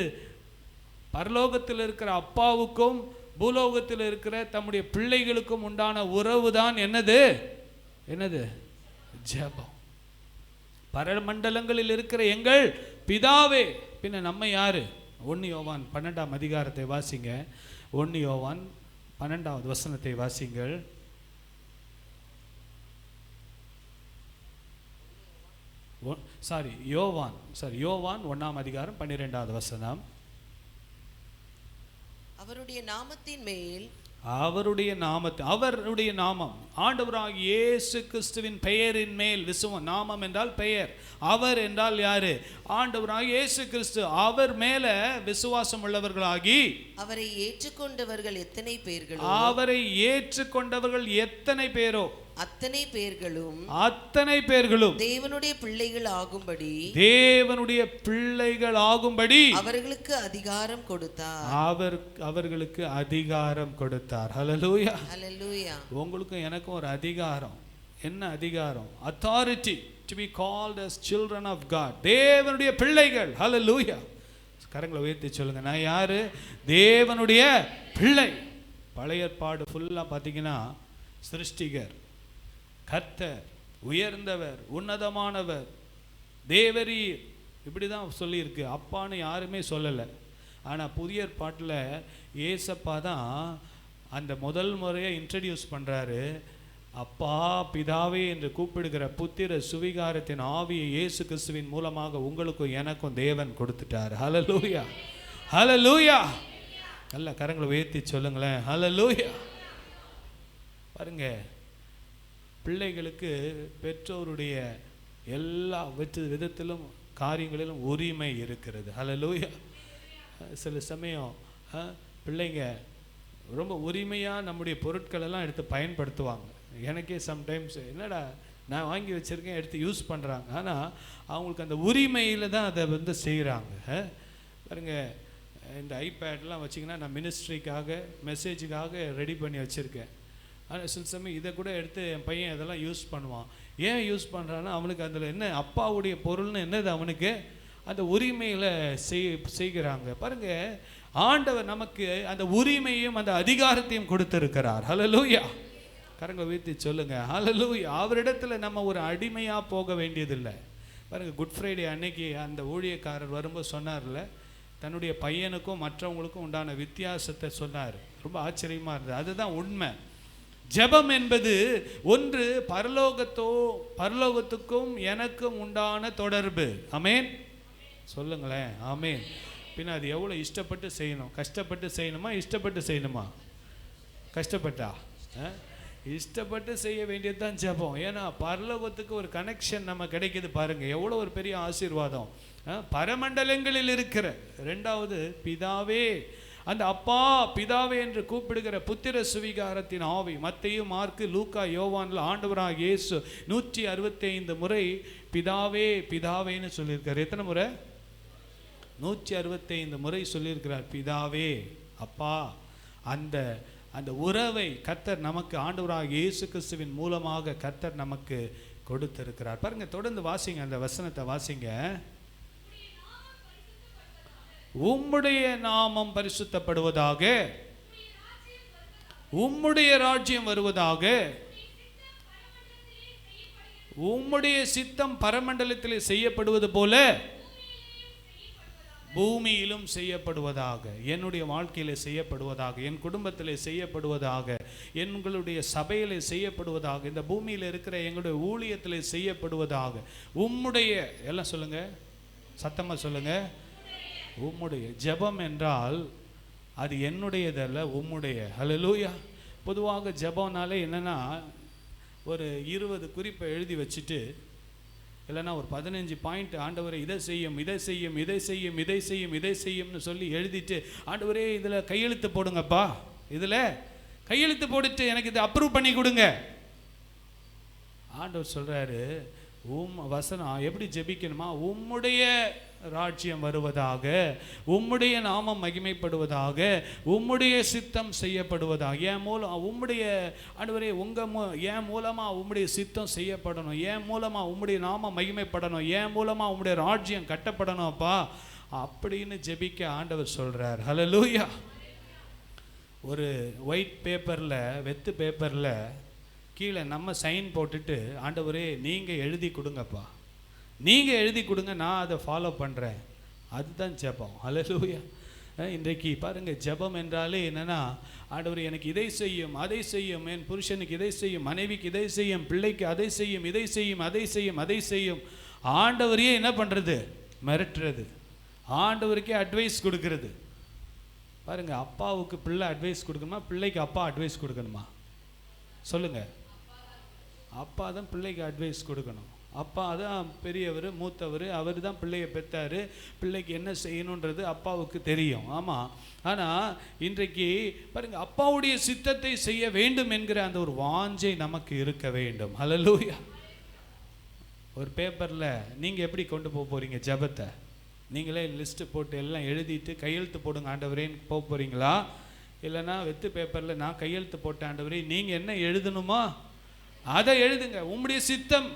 Speaker 1: பரலோகத்தில் இருக்கிற அப்பாவுக்கும் பூலோகத்தில் இருக்கிற தம்முடைய பிள்ளைகளுக்கும் உண்டான உறவு தான் என்னது? என்னது? ஜெபம். பரமண்டலங்களில் இருக்கிற எங்கள் பிதாவே. பின்ன நம்ம யாரு? 1 யோவான் 12ஆம் அதிகாரத்தை வாசிங்க. 1 யோவான் 12வது வசனத்தை வாசிங்கள். யோவான் 1ஆம் அதிகாரம் 12வது வசனம்.
Speaker 2: அவருடைய நாமத்தின் மேல்,
Speaker 1: அவருடைய நாமம் ஆண்டவராகிய இயேசு கிறிஸ்துவின் பெயரின் மேல் நாமம் என்றால் பெயர். அவர் என்றால் யாரு? ஆண்டவராகிய இயேசு கிறிஸ்து. அவர் மேல விசுவாசம் உள்ளவர்களாகி
Speaker 2: அவரை ஏற்றுக்கொண்டவர்கள் எத்தனை பேர்களோ,
Speaker 1: அவரை ஏற்றுக்கொண்டவர்கள் எத்தனை பேரோ
Speaker 2: அத்தனை
Speaker 1: பேர்களும்
Speaker 2: தேவனுடைய பிள்ளைகள் ஆகும்படி
Speaker 1: அவர்களுக்கு அதிகாரம் கொடுத்தார்.
Speaker 2: ஹல்லேலூயா.
Speaker 1: உங்களுக்கும் எனக்கும் ஒரு அதிகாரம். என்ன அதிகாரம்? authority to be called as children of God. தேவனுடைய பிள்ளைகள். ஹல்லேலூயா. கரங்களை உயர்த்தி சொல்லுங்க, நான் யாரு? தேவனுடைய பிள்ளை. பழைய ஏற்பாடு ஃபுல்லா பார்த்தீங்கன்னா சிருஷ்டிகர், கர்த்தர், உயர்ந்தவர், உன்னதமானவர், தேவரீர், இப்படி தான் சொல்லியிருக்கு. அப்பான்னு யாருமே சொல்லலை. ஆனால் புதிய ஏற்பாட்டில் ஏசப்பா தான் அந்த முதல் முறையை இன்ட்ரடியூஸ் பண்ணுறாரு. அப்பா, பிதாவே என்று கூப்பிடுகிற புத்திர சுவிகாரத்தின் ஆவியை இயேசு கிறிஸ்துவின் மூலமாக உங்களுக்கும் எனக்கும் தேவன் கொடுத்துட்டார். ஹல்லேலூயா, ஹல்லேலூயா. நல்ல கரங்களை உயர்த்தி சொல்லுங்களேன், ஹல்லேலூயா. பாருங்க, பிள்ளைகளுக்கு பெற்றோருடைய எல்லா விதத்திலும் காரியங்களிலும் உரிமை இருக்கிறது. ஹல்லேலூயா. சில சமயம் பிள்ளைங்க ரொம்ப உரிமையாக நம்முடைய பொருட்களெல்லாம் எடுத்து பயன்படுத்துவாங்க. எனக்கே சம்டைம்ஸ் என்னடா நான் வாங்கி வச்சுருக்கேன் எடுத்து யூஸ் பண்ணுறாங்க, ஆனால் அவங்களுக்கு அந்த உரிமையில் தான் அதை வந்து செய்கிறாங்க. பாருங்க, இந்த ஐபேட்லாம் வச்சிங்கன்னா நான் மினிஸ்ட்ரிக்காக மெசேஜுக்காக ரெடி பண்ணி வச்சுருக்கேன். ஆனால் சில சமயம் இதை கூட எடுத்து என் பையன் இதெல்லாம் யூஸ் பண்ணுவான். ஏன் யூஸ் பண்ணுறான்னா அவனுக்கு அதில் என்ன அப்பாவுடைய பொருள்னு என்னது அவனுக்கு அந்த உரிமையில் செய்கிறாங்க. பாருங்கள், ஆண்டவர் நமக்கு அந்த உரிமையும் அந்த அதிகாரத்தையும் கொடுத்திருக்கிறார். ஹல்லேலூயா. கரங்களை வீழ்த்தி சொல்லுங்க, ஹல்லேலூயா. அவரிடத்துல நம்ம ஒரு அடிமையாக போக வேண்டியதில்லை. பாருங்கள், குட் ஃப்ரைடே அன்னைக்கு அந்த ஊழியக்காரர் வரும்போது சொன்னார்ல, தன்னுடைய பையனுக்கும் மற்றவங்களுக்கும் உண்டான வித்தியாசத்தை சொன்னார். ரொம்ப ஆச்சரியமாக இருந்தது. அதுதான் உண்மை. ஜெபம் என்பது ஒன்று பரலோகத்துக்கும் எனக்கும் உண்டான தொடர்பு. ஆமென் சொல்லுங்களேன், ஆமென். பின்ன அது எவ்வளோ இஷ்டப்பட்டு செய்யணும்? கஷ்டப்பட்டு செய்யணுமா, இஷ்டப்பட்டு செய்யணுமா? கஷ்டப்பட்டா? இஷ்டப்பட்டு செய்ய வேண்டியது தான் ஜெபம். ஏன்னா பரலோகத்துக்கு ஒரு கனெக்ஷன் நம்ம கிடைக்கிது. பாருங்க, எவ்வளோ ஒரு பெரிய ஆசீர்வாதம். பரமண்டலங்களில் இருக்கிற ரெண்டாவது பிதாவே, அந்த அப்பா பிதாவே என்று கூப்பிடுகிற புத்திர சுவிகாரத்தின் ஆவி. மத்தேயு, மார்க்கு, லூக்கா, யோவான்ல ஆண்டவராக இயேசு 165 முறை பிதாவே பிதாவேன்னு சொல்லியிருக்கார். எத்தனை முறை? 165 முறை சொல்லியிருக்கிறார் பிதாவே, அப்பா. அந்த உறவை கர்த்தர் நமக்கு ஆண்டவராக இயேசு கிறிஸ்துவின் மூலமாக கர்த்தர் நமக்கு கொடுத்திருக்கிறார். பாருங்க, தொடர்ந்து வாசிங்க, அந்த வசனத்தை வாசிங்க. உம்முடைய நாமம் பரிசுத்தப்படுவதாக, உம்முடைய ராஜ்யம் வருவதாக, உம்முடைய சித்தம் பரமண்டலத்திலே செய்யப்படுவது போல பூமியிலும் செய்யப்படுவதாக. என்னுடைய வாழ்க்கையிலே செய்யப்படுவதாக, என் குடும்பத்திலே செய்யப்படுவதாக, எங்களுடைய சபையிலே செய்யப்படுவதாக, இந்த பூமியில் இருக்கிற எங்களுடைய ஊழியத்திலே செய்யப்படுவதாக. உம்முடைய, எல்லாம் சொல்லுங்க, சத்தமா சொல்லுங்க, உம்முடைய. ஜெபம் என்றால் அது என்னுடையதல்ல, உம்முடைய. ஹல்லேலூயா. பொதுவாக ஜெபம்னாலே என்னன்னா, ஒரு 20 குறிப்பை எழுதி வச்சுட்டு, இல்லைன்னா ஒரு 15 பாயிண்ட், ஆண்டவரே இதை செய்யும், இதை செய்யும், இதை செய்யும், இதை செய்யும், இதை செய்யும்னு சொல்லி எழுதிட்டு, ஆண்டவரே இதில் கையெழுத்து போடுங்கப்பா, இதில் கையெழுத்து போட்டுட்டு எனக்கு இதை அப்ரூவ் பண்ணி கொடுங்க. ஆண்டவர் சொல்கிறாரு, வசனம் எப்படி ஜெபிக்கணுமா? உம்முடைய ராஜ்யம் வருவதாக, உம்முடைய நாமம் மகிமைப்படுவதாக, உம்முடைய சித்தம் செய்யப்படுவதாக. என் மூலம் உம்முடைய ஆண்டவரே, என் மூலமாக உம்முடைய சித்தம் செய்யப்படணும், என் மூலமாக உம்முடைய நாமம் மகிமைப்படணும், என் மூலமாக உம்முடைய ராஜ்யம் கட்டப்படணும் அப்பா அப்படின்னு ஜெபிக்க ஆண்டவர் சொல்கிறார். ஹல்லேலூயா. ஒரு ஒயிட் பேப்பரில், வெத்து பேப்பரில் கீழே நம்ம சைன் போட்டுட்டு, ஆண்டவரே நீங்கள் எழுதி கொடுங்கப்பா, நீங்கள் எழுதி கொடுங்க, நான் அதை ஃபாலோ பண்ணுறேன். அதுதான் ஜெபம். ஹல்லேலூயா. இன்றைக்கு பாருங்கள், ஜெபம் என்றாலே என்னென்னா, ஆண்டவர் எனக்கு இதை செய்யும், அதை செய்யும், என் புருஷனுக்கு இதை செய்யும், மனைவிக்கு இதை செய்யும், பிள்ளைக்கு அதை செய்யும், இதை செய்யும், அதை செய்யும், அதை செய்யும். ஆண்டவரையே என்ன பண்ணுறது? மிரட்டுறது. ஆண்டவருக்கே அட்வைஸ் கொடுக்கறது. பாருங்கள், அப்பாவுக்கு பிள்ளை அட்வைஸ் கொடுக்கணுமா, பிள்ளைக்கு அப்பா அட்வைஸ் கொடுக்கணுமா? சொல்லுங்கள். அப்பா தான் பிள்ளைக்கு அட்வைஸ் கொடுக்கணும். அப்பா தான் பெரியவர், மூத்தவர், அவர் தான் பிள்ளையை பெற்றார். பிள்ளைக்கு என்ன செய்யணுன்றது அப்பாவுக்கு தெரியும். ஆமாம். ஆனால் இன்றைக்கு பாருங்கள், அப்பாவுடைய சித்தத்தை செய்ய வேண்டும் என்கிற அந்த ஒரு வாஞ்சை நமக்கு இருக்க வேண்டும். ஹல்லேலூயா. ஒரு பேப்பரில் நீங்கள் எப்படி கொண்டு போக போகிறீங்க ஜெபத்தை? நீங்களே லிஸ்ட்டு போட்டு எல்லாம் எழுதிட்டு கையெழுத்து போடுங்க ஆண்டவரேன்னு போக போகிறீங்களா? இல்லைன்னா வெத்து பேப்பரில் நான் கையெழுத்து போட்ட ஆண்டவரே, நீங்கள் என்ன எழுதணுமா அதை எழுதுங்க. உம்முடைய சித்தம்,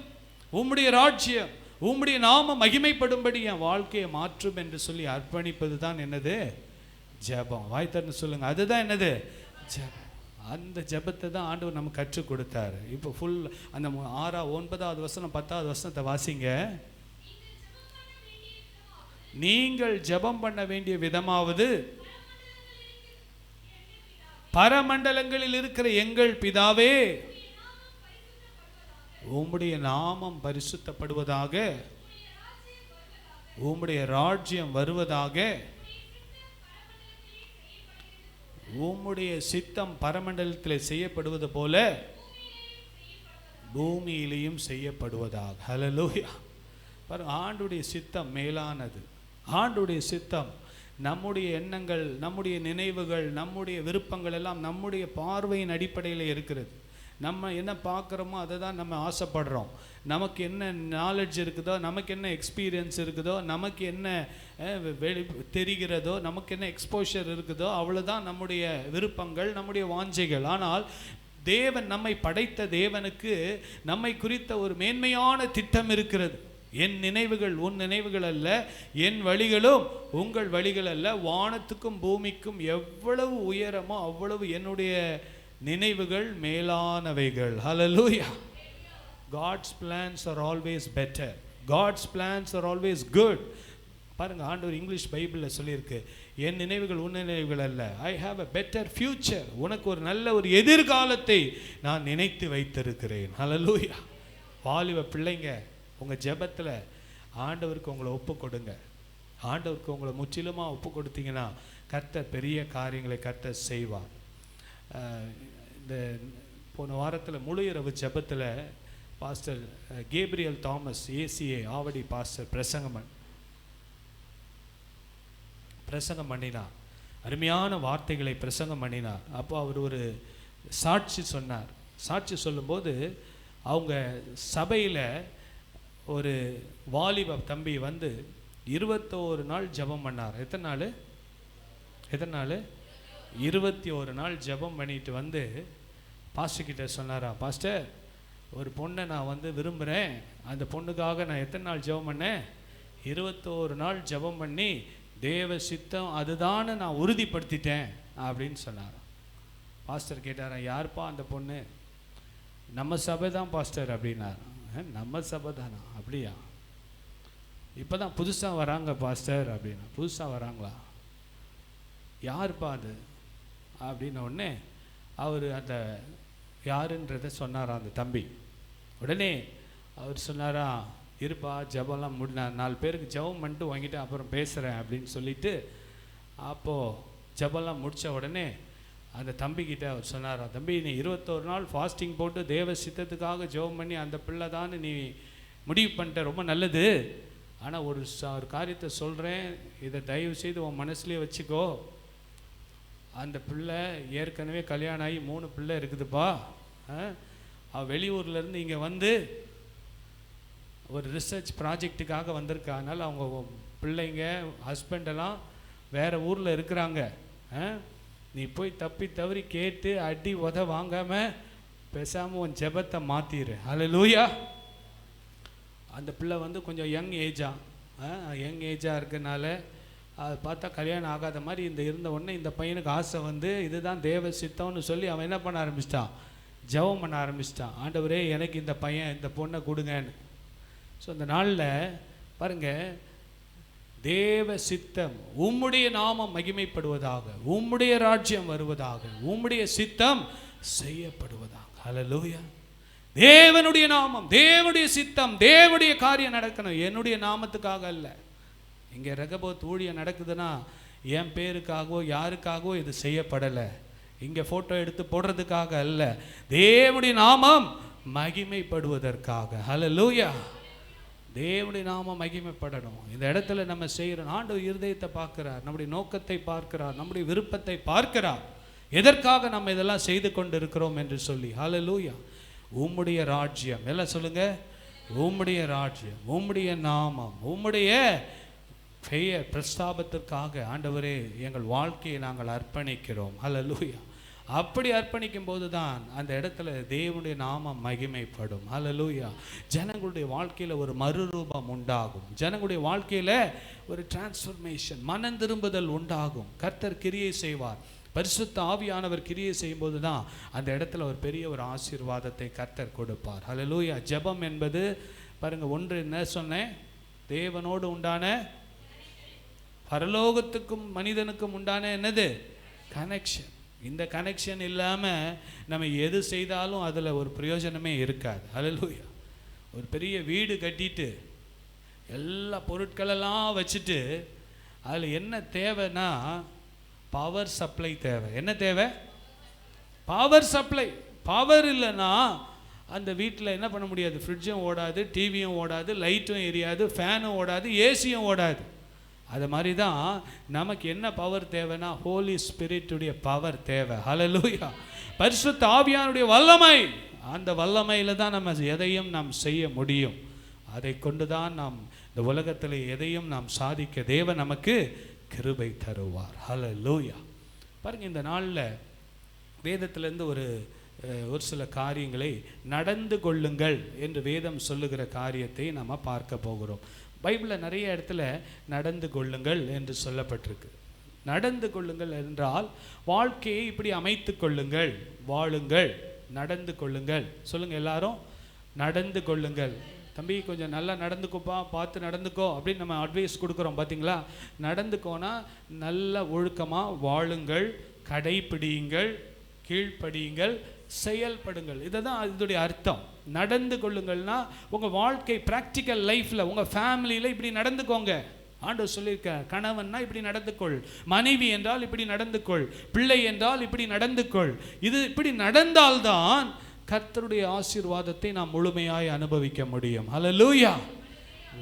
Speaker 1: உம்முடைய ராஜ்யம், உம்முடைய நாமம் மகிமைப்படும்படி என் வாழ்க்கையை மாற்றும் என்று சொல்லி அர்ப்பணிப்பது தான் என்னது? ஜெபம். வாய் திறந்து சொல்லுங்க, அதுதான் என்னது? ஜெபம். அந்த ஜெபத்தை தான் ஆண்டவர் நமக்கு கற்றுக் கொடுத்தாரு. இப்போ ஃபுல் அந்த 9வது வசனம் 10வது வசனத்தை வாசிங்க. நீங்கள் ஜெபம் பண்ண வேண்டிய விதமாவது, பரமண்டலங்களில் இருக்கிற எங்கள் பிதாவே, உம்முடைய நாமம் பரிசுத்தப்படுவதாக, உம்முடைய ராஜ்யம் வருவதாக, உம்முடைய சித்தம் பரமண்டலத்தில் செய்யப்படுவது போல பூமியிலையும் செய்யப்படுவதாக. ஹல்லேலூயா. பாருங்க, ஆண்டுடைய சித்தம் மேலானது. ஆண்டுடைய சித்தம் நம்முடைய எண்ணங்கள், நம்முடைய நினைவுகள், நம்முடைய விருப்பங்கள் எல்லாம் நம்முடைய பார்வையின் அடிப்படையில் இருக்கிறது. நம்ம என்ன பார்க்குறோமோ அதை தான் நம்ம ஆசைப்படுறோம். நமக்கு என்ன நாலேஜ் இருக்குதோ, நமக்கு என்ன எக்ஸ்பீரியன்ஸ் இருக்குதோ, நமக்கு என்ன தெரிகிறதோ, நமக்கு என்ன எக்ஸ்போஷர் இருக்குதோ, அவ்வளோதான் நம்முடைய விருப்பங்கள், நம்முடைய வாஞ்சைகள். ஆனால் தேவன், நம்மை படைத்த தேவனுக்கு நம்மை குறித்த ஒரு மேன்மையான திட்டம் இருக்கிறது. என் நினைவுகள் உன் நினைவுகள் அல்ல, என் வழிகளும் உங்கள் வழிகள் அல்ல. வானத்துக்கும் பூமிக்கும் எவ்வளவு உயரமோ அவ்வளவு என்னுடைய நினைவுகள் மேலானவைகள். ஹல்லேலூயா. God's plans are always better. God's plans are always good. பாருங்க, ஆண்டவர் இங்கிலீஷ் பைபிளில் சொல்லியிருக்கு, என் நினைவுகள் உன் நினைவுகள் அல்ல. I have a better future. உனக்கு ஒரு நல்ல ஒரு எதிர்காலத்தை நான் நினைத்து வைத்திருக்கிறேன். ஹல்லேலூயா. வாலிப பிள்ளைங்க, உங்கள் ஜெபத்தில் ஆண்டவருக்கு உங்களை ஒப்பு கொடுங்க. ஆண்டவருக்கு உங்களை முற்றிலுமாக ஒப்பு கொடுத்தீங்கன்னா கர்த்தர் பெரிய காரியங்களை கர்த்தர் செய்வார். இந்த போன வாரத்தில் முழு இரவு ஜெபத்தில் pastor Gabriel Thomas ACA Avadi pastor பிரசங்கம் பண்ணினார். அருமையான வார்த்தைகளை பிரசங்கம் பண்ணினார். அப்போ அவர் ஒரு சாட்சி சொன்னார். சாட்சி சொல்லும்போது அவங்க சபையில் ஒரு வாலிப தம்பி வந்து 21 நாள் ஜெபம் பண்ணார். எத்தனை நாள்? 21 நாள் ஜெபம் பண்ணிட்டு வந்து பாஸ்டர் கிட்ட சொன்னாரா, பாஸ்டர், ஒரு பொண்ணை நான் வந்து விரும்புகிறேன், அந்த பொண்ணுக்காக நான் எத்தனை நாள் ஜெபம் பண்ணேன்? 21 நாள் ஜெபம் பண்ணி தேவ சித்தம் அதுதான்னு நான் உறுதிப்படுத்திட்டேன் அப்படின்னு சொன்னார். பாஸ்டர் கேட்டாரா, யார்ப்பா அந்த பொண்ணு? நம்ம சபை தான் பாஸ்டர் அப்படின்னார். நம்ம சபை தானா? அப்படியா? இப்போ தான் புதுசாக வராங்க பாஸ்டர் அப்படின்னா. புதுசாக வராங்களா? யாருப்பா அது அப்படின்ன உடனே அவர் அந்த யாருன்றதை சொன்னாரா அந்த தம்பி. உடனே அவர் சொன்னாரா, இருப்பா ஜெபம்லாம் நான் 4 பேருக்கு ஜெபம் பண்ணிட்டு வாங்கிட்டு அப்புறம் பேசுகிறேன் அப்படின்னு சொல்லிட்டு, அப்போது ஜெபம்லாம் முடித்த உடனே அந்த தம்பிக்கிட்ட அவர் சொன்னாரா, தம்பி, நீ 21 நாள் ஃபாஸ்டிங் போட்டு தேவ சித்தத்துக்காக ஜெபம் பண்ணி அந்த பிள்ளை தான் நீ முடிவு பண்ணிட்ட, ரொம்ப நல்லது. ஆனால் ஒரு காரியத்தை சொல்கிறேன், இதை தயவு செய்து உன் மனசுலேயே வச்சுக்கோ. அந்த பிள்ளை ஏற்கனவே கல்யாணம் ஆகி 3 பிள்ளை இருக்குதுப்பா. அவள் வெளியூர்லேருந்து இங்கே வந்து ஒரு ரிசர்ச் ப்ராஜெக்டுக்காக வந்திருக்கா. அதனால் அவங்க பிள்ளைங்க ஹஸ்பண்டெல்லாம் வேறு ஊரில் இருக்கிறாங்க. நீ போய் தப்பி தவறி கேட்டு அடி உத வாங்காமல் பேசாமல் உன் ஜெபத்தை மாற்றிடு. ஹல்லேலூயா. அந்த பிள்ளை வந்து கொஞ்சம் யங் ஏஜாக இருக்கனால அதை பார்த்தா கல்யாணம் ஆகாத மாதிரி இருந்த உடனே இந்த பையனுக்கு ஆசை வந்து இதுதான் தேவ சித்தம்னு சொல்லி அவன் என்ன பண்ண ஆரம்பிச்சிட்டான்? ஜெபம் பண்ண ஆரம்பிச்சிட்டான். ஆண்டவரே, எனக்கு இந்த பொண்ணை கொடுங்கன்னு. ஸோ அந்த நாளில் பாருங்கள், தேவ சித்தம், உம்முடைய நாமம் மகிமைப்படுவதாக, உம்முடைய ராஜ்யம் வருவதாக, உம்முடைய சித்தம் செய்யப்படுவதாக. ஹல்லேலூயா. தேவனுடைய நாமம், தேவனுடைய சித்தம், தேவனுடைய காரியம் நடக்கணும். என்னுடைய நாமத்துக்காக அல்ல. இங்கே ரெகபோத் ஊழியம் நடக்குதுன்னா என் பேருக்காகவோ யாருக்காகவோ இது செய்யப்படலை. இங்கே ஃபோட்டோ எடுத்து போடுறதுக்காக அல்ல, தேவனுடைய நாமம் மகிமைப்படுவதற்காக. ஹல்லேலூயா. தேவனுடைய நாமம் மகிமைப்படணும். இந்த இடத்துல நம்ம செய்கிறோம். ஆண்டவர் இருதயத்தை பார்க்கிறார், நம்முடைய நோக்கத்தை பார்க்கிறார், நம்முடைய விருப்பத்தை பார்க்கிறார். எதற்காக நம்ம இதெல்லாம் செய்து கொண்டு இருக்கிறோம் என்று சொல்லி. ஹல்லேலூயா. உம்முடைய ராஜ்யம், எல்லாம் சொல்லுங்க, உம்முடைய ராஜ்யம், உம்முடைய நாமம், உம்முடைய பெயர் பிரஸ்தாபத்திற்காக ஆண்டவரே எங்கள் வாழ்க்கையை நாங்கள் அர்ப்பணிக்கிறோம். ஹல்லேலூயா. அப்படி அர்ப்பணிக்கும் போது தான் அந்த இடத்துல தேவனுடைய நாமம் மகிமைப்படும். ஹல்லேலூயா. ஜனங்களுடைய வாழ்க்கையில் ஒரு மறுரூபம் உண்டாகும். ஜனங்களுடைய வாழ்க்கையில் ஒரு டிரான்ஸ்ஃபர்மேஷன், மனம் திரும்புதல் உண்டாகும். கர்த்தர் கிரியை செய்வார். பரிசுத்த ஆவியானவர் கிரியை செய்யும்போது தான் அந்த இடத்துல ஒரு பெரிய ஒரு ஆசீர்வாதத்தை கர்த்தர் கொடுப்பார். ஹல்லேலூயா. ஜெபம் என்பது பாருங்கள், ஒன்று என்ன சொன்னேன்? தேவனோடு உண்டான, பரலோகத்துக்கும் மனிதனுக்கும் உண்டான என்னது? கனெக்ஷன். இந்த கனெக்ஷன் இல்லாமல் நம்ம எது செய்தாலும் அதில் ஒரு பிரயோஜனமே இருக்காது. ஹல்லேலூயா. ஒரு பெரிய வீடு கட்டிட்டு எல்லா பொருட்களெல்லாம் வச்சுட்டு அதில் என்ன தேவைன்னா பவர் சப்ளை தேவை. என்ன தேவை? Power supply. பவர் இல்லைன்னா அந்த வீட்டில் என்ன பண்ண முடியாது? ஃப்ரிட்ஜும் ஓடாது, டிவியும் ஓடாது, லைட்டும் எரியாது, ஃபேனும் ஓடாது, ஏசியும் ஓடாது. அது மாதிரி தான் நமக்கு என்ன பவர் தேவைன்னா ஹோலி ஸ்பிரிட்டுடைய பவர் தேவை. ஹல்லேலூயா. பரிசுத்த ஆவியானுடைய வல்லமை. அந்த வல்லமையில் தான் நம்ம எதையும் நாம் செய்ய முடியும். அதை கொண்டு தான் நாம் இந்த உலகத்தில் எதையும் நாம் சாதிக்க தேவன் நமக்கு கிருபை தருவார். ஹல்லேலூயா. பாருங்கள், இந்த நாளில் வேதத்திலேருந்து ஒரு சில காரியங்களை நடந்து கொள்ளுங்கள் என்று வேதம் சொல்லுகிற காரியத்தை நம்ம பார்க்க போகிறோம். பைபிளில் நிறைய இடத்துல நடந்து கொள்ளுங்கள் என்று சொல்லப்பட்டிருக்கு. நடந்து கொள்ளுங்கள் என்றால் வாழ்க்கையை இப்படி அமைத்து கொள்ளுங்கள், வாழுங்கள், நடந்து கொள்ளுங்கள். சொல்லுங்கள் எல்லாரும், நடந்து கொள்ளுங்கள். தம்பி கொஞ்சம் நல்லா நடந்துக்கோப்பா, பார்த்து நடந்துக்கோ அப்படின்னு நம்ம அட்வைஸ் கொடுக்குறோம் பார்த்தீங்களா? நடந்துக்கோனா நல்ல ஒழுக்கமாக வாழுங்கள், கடைப்பிடியுங்கள், கீழ்ப்படியுங்கள், செயல்படுங்கள். இதை தான் இதோடைய அர்த்தம். நடந்து கொள்ளுங்கள்னா உங்கள் வாழ்க்கை ப்ராக்டிக்கல் லைஃப்பில் உங்கள் ஃபேமிலியில் இப்படி நடந்துக்கோங்க. ஆண்டவர் சொல்லியிருக்க, கணவன்னா இப்படி நடந்துக்கொள், மனைவி என்றால் இப்படி நடந்துக்கொள், பிள்ளை என்றால் இப்படி நடந்துக்கொள். இது இப்படி நடந்தால்தான் கர்த்தருடைய ஆசீர்வாதத்தை நாம் முழுமையாய் அனுபவிக்க முடியும். ஹல்லேலூயா.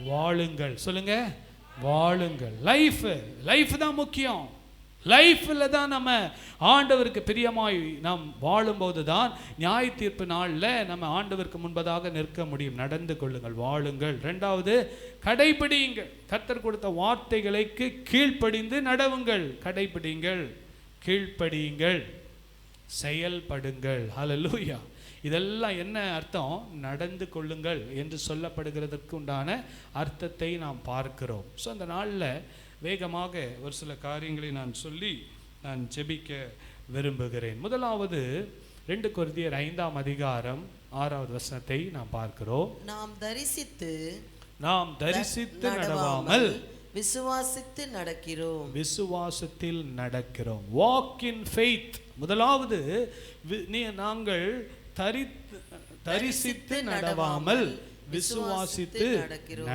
Speaker 1: வாழுங்கள். சொல்லுங்க, வாழுங்கள். லைஃப் தான் முக்கியம். லைஃப்பில் தான் நம்ம ஆண்டவருக்கு பிரியமாய் நாம் வாழும்போது தான் நியாய தீர்ப்பு நாளில் நம்ம ஆண்டவருக்கு முன்பதாக நிற்க முடியும். நடந்து கொள்ளுங்கள், வாழுங்கள். ரெண்டாவது, கடைப்பிடியுங்கள். கர்த்தர் கொடுத்த வார்த்தைகளுக்கு கீழ்ப்படிந்து நடவுங்கள். கடைப்பிடியுங்கள், கீழ்ப்படியுங்கள், செயல்படுங்கள். ஹல்லேலூயா. இதெல்லாம் என்ன அர்த்தம்? நடந்து கொள்ளுங்கள் என்று சொல்லப்படுகிறதற்கு உண்டான அர்த்தத்தை நாம் பார்க்கிறோம். ஸோ அந்த நாளில் வேகமாக ஒரு சில காரியங்களை நான் சொல்லி நான் ஜெபிக்க விரும்புகிறேன். முதலாவது 2 கொரிந்தியர் 5ஆம் அதிகாரம் 6வது வசனத்தை நாம் பார்க்கிறோம். நாம் தரிசித்து நடவாமல்
Speaker 2: விசுவாசித்து நடக்கிறோம்.
Speaker 1: விசுவாசத்தில் நடக்கிறோம். Walk in faith. முதலாவது நாங்கள் தரிசித்து நடவாமல் விசுவாசித்து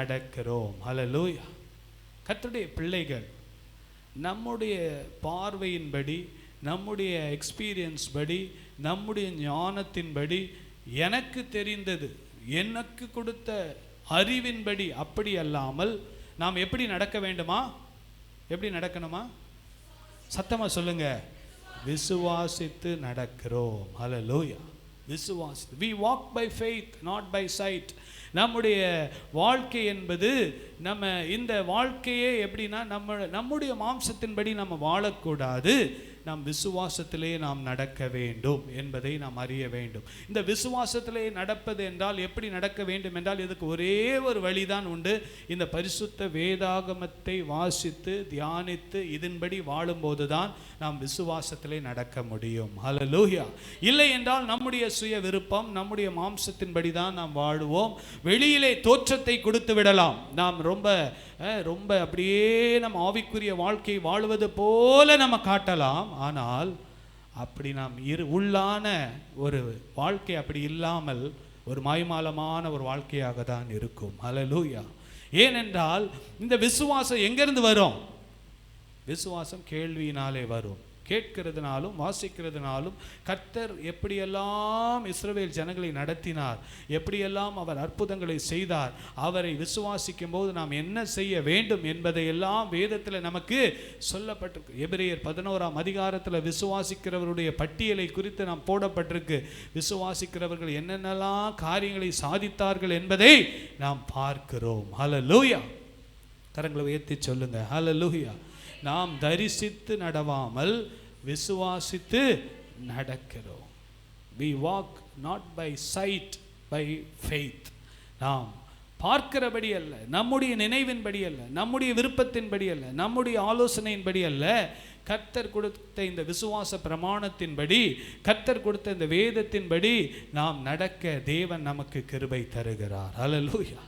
Speaker 1: நடக்கிறோம். ஹல்லேலூயா. கர்த்தருடைய பிள்ளைகள், நம்முடைய பார்வையின்படி, நம்முடைய எக்ஸ்பீரியன்ஸ் படி, நம்முடைய ஞானத்தின்படி, எனக்கு தெரிந்தது, எனக்கு கொடுத்த அறிவின்படி அப்படி அல்லாமல் நாம் எப்படி நடக்க வேண்டுமா? எப்படி நடக்கணுமா? சத்தமாக சொல்லுங்க. விசுவாசித்து நடக்கிறோம். ஹல்லேலூயா. விசுவாசி. we walk by faith, not by sight. நம்முடைய வாழ்க்கை என்பது நம்ம இந்த வாழ்க்கையே எப்படின்னா நம்முடைய மாம்சத்தின்படி நம்ம வாழக்கூடாது. நாம் விசுவாசத்திலே நாம் நடக்க வேண்டும் என்பதை நாம் அறிய வேண்டும். இந்த விசுவாசத்திலே நடப்பது என்றால் எப்படி நடக்க வேண்டும் என்றால் இதுக்கு ஒரே ஒரு வழிதான் உண்டு. இந்த பரிசுத்த வேதாகமத்தை வாசித்து தியானித்து இதன்படி வாழும்போது தான் நாம் விசுவாசத்திலே நடக்க முடியும். ஹல்லேலூயா. இல்லை என்றால் நம்முடைய சுய விருப்பம், நம்முடைய மாம்சத்தின்படி தான் நாம் வாழுவோம். வெளியிலே தோற்றத்தை கொடுத்து விடலாம். நாம் ரொம்ப அப்படியே நம்ம ஆவிக்குரிய வாழ்க்கை வாழுவது போல நம்ம காட்டலாம். ஆனால் அப்படி நாம் உள்ளான ஒரு வாழ்க்கை அப்படி இல்லாமல் ஒரு மாய்மாலமான ஒரு வாழ்க்கையாக தான் இருக்கும். ஹல்லேலூயா. ஏனென்றால் இந்த விசுவாசம் எங்கிருந்து வரும்? விசுவாசம் கேள்வியினாலே வரும். கேட்கிறதுனாலும் வாசிக்கிறதுனாலும் கர்த்தர் எப்படியெல்லாம் இஸ்ரவேல் ஜனங்களை நடத்தினார், எப்படியெல்லாம் அவர் அற்புதங்களை செய்தார், அவரை விசுவாசிக்கும் போது நாம் என்ன செய்ய வேண்டும் என்பதையெல்லாம் வேதத்தில் நமக்கு சொல்லப்பட்டிருக்கு. எபிரேயர் 11ஆம் அதிகாரத்தில் விசுவாசிக்கிறவருடைய பட்டியலை குறித்து நாம் போடப்பட்டிருக்கு. விசுவாசிக்கிறவர்கள் என்னென்னலாம் காரியங்களை சாதித்தார்கள் என்பதை நாம் பார்க்கிறோம். ஹல்லேலூயா. கரங்களை உயர்த்தி சொல்லுங்க. ஹல்லேலூயா. நாம் தரிசித்து நடவாமல் விசுவாசித்து நடக்கிறோம். we walk not by sight, by faith. நாம் பார்க்கிறபடி அல்ல, நம்முடைய நினைவின்படி அல்ல, நம்முடைய விருப்பத்தின்படி அல்ல, நம்முடைய ஆலோசனையின்படி அல்ல, கர்த்தர் கொடுத்த இந்த விசுவாச பிரமாணத்தின்படி, கர்த்தர் கொடுத்த இந்த வேதத்தின்படி நாம் நடக்க தேவன் நமக்கு கிருபை தருகிறார். ஹல்லேலூயா.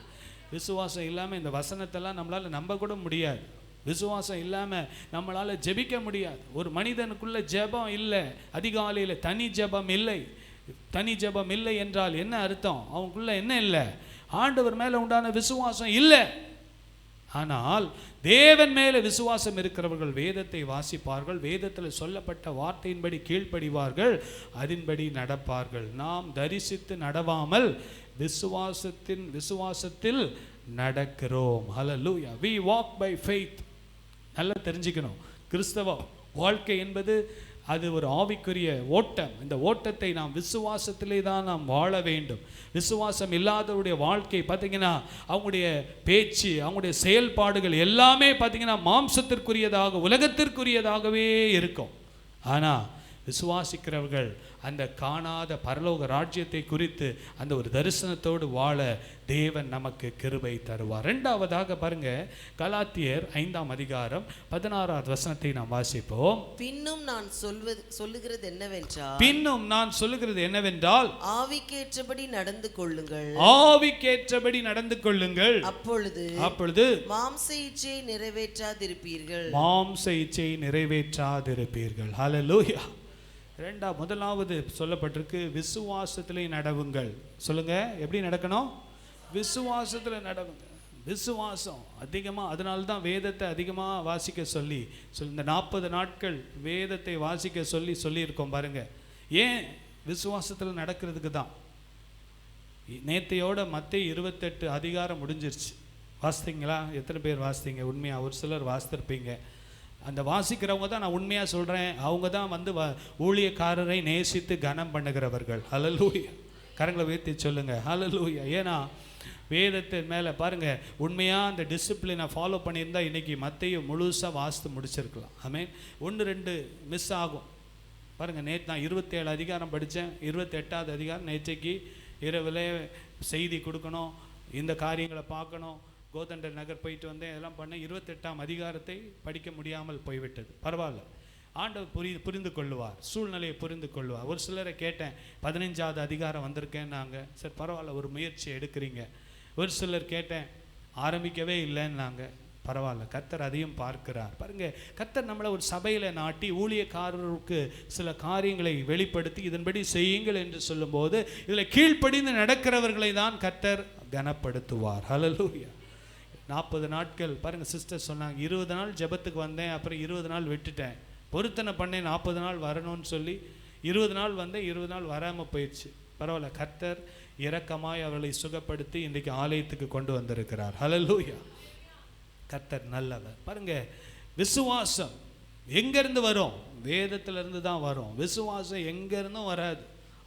Speaker 1: விசுவாசம் இல்லாமல் இந்த வசனத்தெல்லாம் நம்மளால் நம்ப கூட முடியாது. விசுவாசம் இல்லாமல் நம்மளால் ஜெபிக்க முடியாது. ஒரு மனிதனுக்குள்ள ஜெபம் இல்லை, அதிகாலையில் தனி ஜெபம் இல்லை. தனி ஜெபம் இல்லை என்றால் என்ன அர்த்தம்? அவனுக்குள்ள என்ன இல்லை? ஆண்டவர் மேலே உண்டான விசுவாசம் இல்லை. ஆனால் தேவன் மேலே விசுவாசம் இருக்கிறவர்கள் வேதத்தை வாசிப்பார்கள், வேதத்தில் சொல்லப்பட்ட வார்த்தையின்படி கீழ்ப்படிவார்கள், அதன்படி நடப்பார்கள். நாம் தரிசித்து நடவாமல் விசுவாசத்தில் நடக்கிறோம். ஹல்லேலூயா. we walk by faith. நல்லா தெரிஞ்சுக்கணும், கிறிஸ்தவ வாழ்க்கை என்பது அது ஒரு ஆவிக்குரிய ஓட்டம். இந்த ஓட்டத்தை நாம் விசுவாசத்திலே தான் நாம் வாழ வேண்டும். விசுவாசம் இல்லாதவருடைய வாழ்க்கை பார்த்தீங்கன்னா அவங்களுடைய பேச்சு, அவங்களுடைய செயல்பாடுகள் எல்லாமே பார்த்தீங்கன்னா மாம்சத்திற்குரியதாக, உலகத்திற்குரியதாகவே இருக்கும். ஆனால் விசுவாசிக்கிறவர்கள் அந்த காணாத பரலோக ராஜ்யத்தை குறித்து அந்த ஒரு தரிசனத்தோடு வாழ தேவன் நமக்கு கிருபை தருவார். இரண்டாவதாக பாருங்க, கலாத்தியர் 5ஆம் அதிகாரம் 16வது வசனத்தை நாம் வாசிப்போம்.
Speaker 2: பின்னும் நான் சொல்லுகிறது என்னவென்றால் ஆவிக்கேற்றபடி நடந்து கொள்ளுங்கள்,
Speaker 1: ஆவிக்கேற்றபடி நடந்து கொள்ளுங்கள், அப்பொழுது
Speaker 2: மாம்ச இச்சையை
Speaker 1: நிறைவேற்றாதிருப்பீர்கள். ஹல்லேலூயா. முதலாவது சொல்லப்பட்டிருக்கு, விசுவாசத்திலே நடவுங்கள். சொல்லுங்க, எப்படி நடக்கணும்? விசுவாசத்தில் நடவுங்க. விசுவாசம் அதிகமாக, அதனால தான் வேதத்தை அதிகமாக வாசிக்க சொல்லி இந்த 40 நாட்கள் வேதத்தை வாசிக்க சொல்லியிருக்கோம் பாருங்க. ஏன்? விசுவாசத்தில் நடக்கிறதுக்கு தான். நேத்தையோட மத்தேயு 28 அதிகாரம் முடிஞ்சிருச்சு. வாசித்தீங்களா? எத்தனை பேர் வாசித்தீங்க? உண்மையாக ஒரு சிலர் வாசித்திருப்பீங்க. அந்த வாசிக்கிறவங்க தான், நான் உண்மையாக சொல்கிறேன், அவங்க தான் வந்து ஊழியக்காரரை நேசித்து கனம் பண்ணுகிறவர்கள். ஹல்லேலூயா. கரங்களை உயர்த்தி சொல்லுங்க, ஹல்லேலூயா. ஏன்னா வேதத்தின் மேலே பாருங்கள், உண்மையாக அந்த டிசிப்ளினை ஃபாலோ பண்ணியிருந்தால் இன்றைக்கி மத்தேயு முழுசாக வாசித்து முடிச்சிருக்கலாம். ஆமென். 1-2 மிஸ் ஆகும் பாருங்கள். நேற்று நான் 27 அதிகாரம் படித்தேன், 28வது அதிகாரம் நேற்றைக்கு இரவில் செய்தி கொடுக்கணும், இந்த காரியங்களை பார்க்கணும், கோதண்டர் நகர் போயிட்டு வந்தேன், இதெல்லாம் பண்ணேன். 28ஆம் அதிகாரத்தை படிக்க முடியாமல் போய்விட்டது. பரவாயில்ல, ஆண்டவர் புரிந்து கொள்ளுவார், சூழ்நிலையை புரிந்து கொள்ளுவார். ஒரு சிலரை கேட்டேன், 15வது அதிகாரம் வந்திருக்கேன் நாங்கள். சரி பரவாயில்ல, ஒரு முயற்சி எடுக்கிறீங்க. ஒரு சிலர் கேட்டேன், ஆரம்பிக்கவே இல்லைன்னாங்க. பரவாயில்ல, கர்த்தர் அதையும் பார்க்கிறார். பாருங்க, கர்த்தர் நம்மளை ஒரு சபையில் நாட்டி ஊழியக்காரருக்கு சில காரியங்களை வெளிப்படுத்தி இதன்படி செய்யுங்கள் என்று சொல்லும்போது இதில் கீழ்ப்படிந்து நடக்கிறவர்களை தான் கர்த்தர் கனப்படுத்துவார். ஹல்லேலூயா. 40 நாட்கள் பாருங்க, சிஸ்டர் சொன்னாங்க, 20 நாள் ஜெபத்துக்கு வந்தேன், அப்புறம் 20 நாள் விட்டுட்டேன், பொருத்தனை பண்ணேன் 40 நாள் வரணும்னு சொல்லி 20 நாள் வந்தேன், 20 நாள் வராமல் போயிடுச்சு. பரவாயில்ல, கர்த்தர் இரக்கமாய் அவர்களை சுகப்படுத்தி இன்றைக்கு ஆலயத்துக்கு கொண்டு வந்திருக்கிறார். ஹல்லேலூயா. கர்த்தர் நல்லவர். பாருங்க, விசுவாசம் எங்கேருந்து வரும்? வேதத்திலிருந்து தான் வரும். விசுவாசம் எங்கேருந்தும் வராது,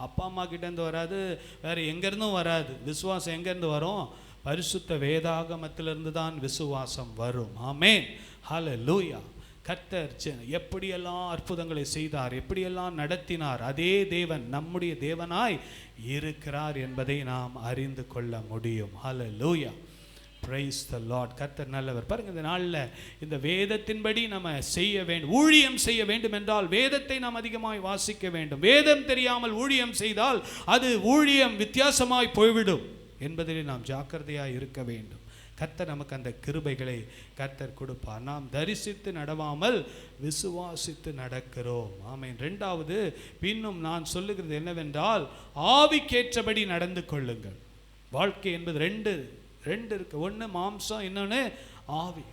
Speaker 1: அப்பா அம்மா கிட்டேருந்து வராது, வேறு எங்கேருந்தும் வராது. விசுவாசம் எங்கேருந்து வரும்? பரிசுத்த வேதாகமத்திலிருந்து தான் விசுவாசம் வரும். ஆமென். ஹல்லேலூயா. கர்த்தர் எப்படியெல்லாம் அற்புதங்களை செய்தார், எப்படியெல்லாம் நடத்தினார், அதே தேவன் நம்முடைய தேவனாய் இருக்கிறார் என்பதை நாம் அறிந்து கொள்ள முடியும். ஹல்லேலூயா. Praise the lord. கர்த்தர் நல்லவர். பாருங்க, இந்த நாளில் இந்த வேதத்தின்படி நம்ம செய்ய வேண்டும், ஊழியம் செய்ய வேண்டும் என்றால் வேதத்தை நாம் அதிகமாய் வாசிக்க வேண்டும். வேதம் தெரியாமல் ஊழியம் செய்தால் அது ஊழியம் வித்தியாசமாய் போய்விடும் என்பதில் நாம் ஜாக்கிரதையாக இருக்க வேண்டும். கர்த்தர் நமக்கு அந்த கிருபைகளை கர்த்தர் கொடுப்பார். நாம் தரிசித்து நடவாமல் விசுவாசித்து நடக்கிறோம். ஆமென். இரண்டாவது, பின்னும் நான் சொல்லுகிறது என்னவென்றால் ஆவிக்கேற்றபடி நடந்து கொள்ளுங்கள். வாழ்க்கை என்பது ரெண்டு இருக்கு. ஒன்று மாம்சம், இன்னொன்று ஆவி.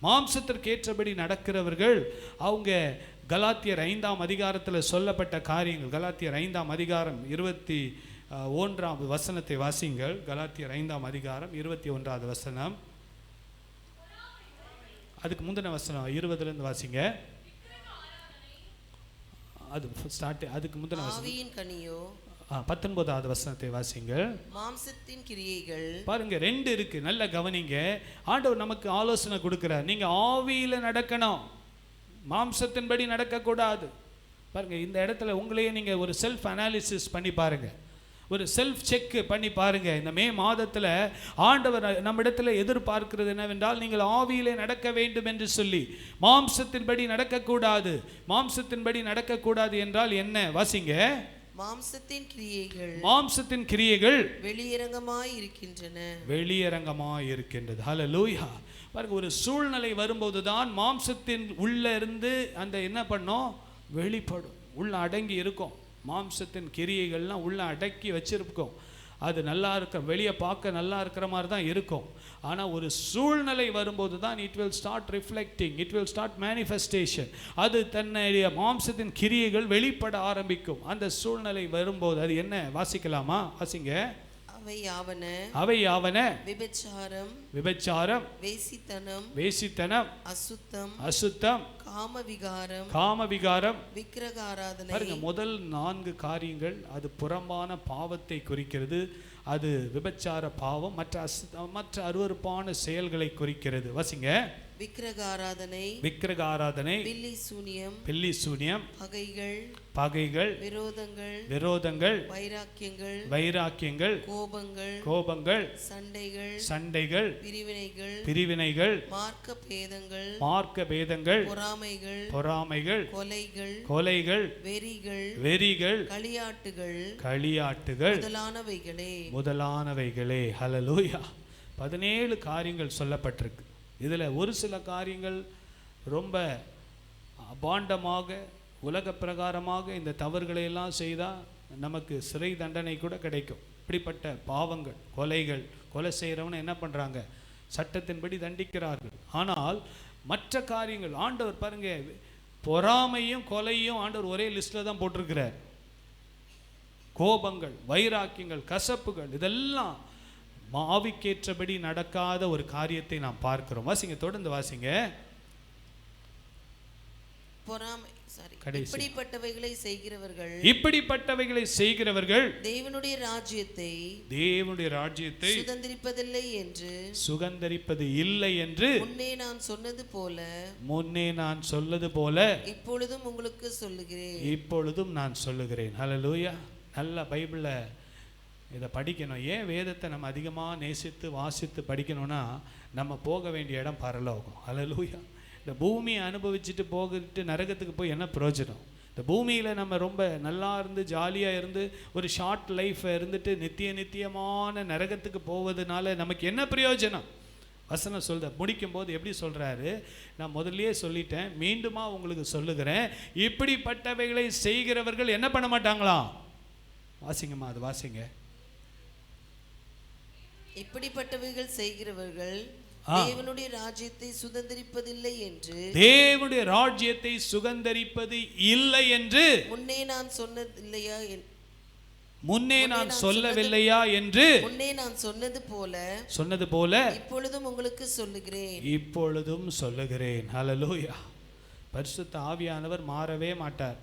Speaker 1: மாம்சத்திற்கேற்றபடி நடக்கிறவர்கள் அவங்க கலாத்தியர் 5ஆம் அதிகாரத்தில் சொல்லப்பட்ட காரியங்கள், கலாத்தியர் 5ஆம் அதிகாரம் 21வது வசனத்தை வாசிங்கள். கலாத்தியர் 5ஆம் அதிகாரம் 21வது வசனம். அதுக்கு முந்தின வசனம் 20லேருந்து வாசிங்க. அது ஸ்டார்ட், அதுக்கு முந்தின வசனம் 19வது வசனத்தை வாசிங்கள்.
Speaker 2: மாம்சத்தின் கிரியைகள். பாருங்க,
Speaker 1: 2 இருக்கு, நல்ல கவனிங்க. ஆண்டவர் நமக்கு ஆலோசனை கொடுக்கிறார். நீங்க ஆவியில நடக்கணும், மாம்சத்தின்படி நடக்கக்கூடாது. பாருங்க, இந்த இடத்துல உங்களையே நீங்க ஒரு செல்ஃப் அனாலிசிஸ் பண்ணி பாருங்க, ஒரு செல்ஃப் செக் பண்ணி பாருங்க. இந்த மே மாதத்தில் ஆண்டவர் நம்மிடத்தில் எதிர்பார்க்கிறது என்னவென்றால், நீங்கள் ஆவியிலே நடக்க வேண்டும் என்று சொல்லி. மாம்சத்தின்படி நடக்கக்கூடாது. மாம்சத்தின்படி நடக்கக்கூடாது என்றால் என்ன? வாசிங்க.
Speaker 2: மாம்சத்தின் கிரியைகள். மாம்சத்தின்
Speaker 1: கிரியைகள்
Speaker 2: வெளியரங்கமாய் இருக்கின்றன.
Speaker 1: வெளியரங்கமாய் இருக்கின்றது. ஹல்லேலூயா. பாருங்க, ஒரு சூழ்நிலை வரும்போது தான் மாம்சத்தின் உள்ள இருந்து அந்த என்ன பண்ணோம், வெளிப்படும். உள்ள அடங்கி இருக்கும். மாம்சத்தின் கிரியைகள்லாம் உள்ள அடக்கி வச்சிருக்கோம். அது நல்லா இருக்க, வெளியே பார்க்க நல்லா இருக்கிற மாதிரி தான் இருக்கும். ஆனால் ஒரு சூழ்நிலை வரும்போது தான் it will start reflecting, it will start manifestation. அது தன்னுடைய மாம்சத்தின் கிரியைகள் வெளிப்பட ஆரம்பிக்கும். அந்த சூழ்நிலை வரும்போது அது என்ன? வாசிக்கலாமா? வாசிங்க.
Speaker 2: அவை யாவன
Speaker 1: விபச்சாரம்,
Speaker 2: வேசித்தனம்,
Speaker 1: அசுத்தம், காமவிகாரம்,
Speaker 2: விக்கிரகாராதனை.
Speaker 1: பாருங்க, முதல் 4 காரியங்கள் அது புறம்பான பாவத்தை குறிக்கிறது. அது விபச்சார பாவம், மற்ற அருவருப்பான செயல்களை குறிக்கிறது. வாசிங்க. விக்கிரகாராதனை, பில்லி சூனியம், பகைகள், விரோதங்கள், வைராக்கியங்கள், கோபங்கள், சண்டைகள், பிரிவினைகள், மார்க்க பேதங்கள், பொறாமைகள், கொலைகள், வெறிகள், களியாட்டுகள் முதலானவைகளே. ஹல்லேலூயா. 17 காரியங்கள் சொல்லப்பட்டிருக்கு. இதில் ஒரு சில காரியங்கள் ரொம்ப அபாண்டமாக, உலக பிரகாரமாக இந்த தவறுகளை எல்லாம் செய்தால் நமக்கு சிறை தண்டனை கூட கிடைக்கும். இப்படிப்பட்ட பாவங்கள், கொலை செய்கிறவனை என்ன பண்ணுறாங்க? சட்டத்தின்படி தண்டிக்கிறார்கள். ஆனால் மற்ற காரியங்கள் ஆண்டவர் பாருங்க, பொறாமையும் கொலையும் ஆண்டவர் ஒரே லிஸ்ட்டில் தான் போட்டிருக்கிறார். கோபங்கள், வைராக்கியங்கள், கசப்புகள், இதெல்லாம் ஆவிக்கேற்றபடி நடக்காத ஒரு காரியத்தை நாம் பார்க்கிறோம். வாசிங்க, தொடர்ந்து வாசிங்க. இப்படிப்பட்டவைகளை செய்கிறவர்கள் தேவனுடைய ராஜ்யத்தை சுதந்தரிப்பது இல்லை என்று முன்னே நான் சொன்னது போல இப்பொழுதும் நான் சொல்லுகிறேன். ஹல்லேலூயா. நல்ல பைபிளை இதை படிக்கணும். ஏன் வேதத்தை நம்ம அதிகமாக நேசித்து வாசித்து படிக்கணும்னா, நம்ம போக வேண்டிய இடம் பரலோகம். ஹல்லேலூயா. இந்த பூமியை அனுபவிச்சுட்டு போகிட்டு நரகத்துக்கு போய் என்ன பிரயோஜனம்? இந்த பூமியில் நம்ம ரொம்ப நல்லா இருந்து ஜாலியாக இருந்து ஒரு ஷார்ட் லைஃப்பை இருந்துட்டு நித்தியமான நரகத்துக்கு போவதனால நமக்கு என்ன பிரயோஜனம்? வசனம் முடிக்கும் போது எப்படி சொல்கிறாரு? நான் முதல்லயே சொல்லிட்டேன், மீண்டுமா உங்களுக்கு சொல்லுகிறேன். இப்படிப்பட்டவைகளை செய்கிறவர்கள் என்ன பண்ண மாட்டாங்களா? வாசிங்கம்மா, அது வாசிங்க.
Speaker 2: இப்படிப்பட்டவைகள் செய்கிறவர்கள் தேவனுடைய ராஜ்யத்தை சுதந்தரிப்பதில்லை என்று முன்னே நான் சொல்லவில்லையா என்று முன்னே நான் சொன்னது போல இப்பொழுதும் உங்களுக்கு சொல்லுகிறேன். ஹல்லேலூயா. பரிசுத்த ஆவியானவர் மாறவே மாட்டார்.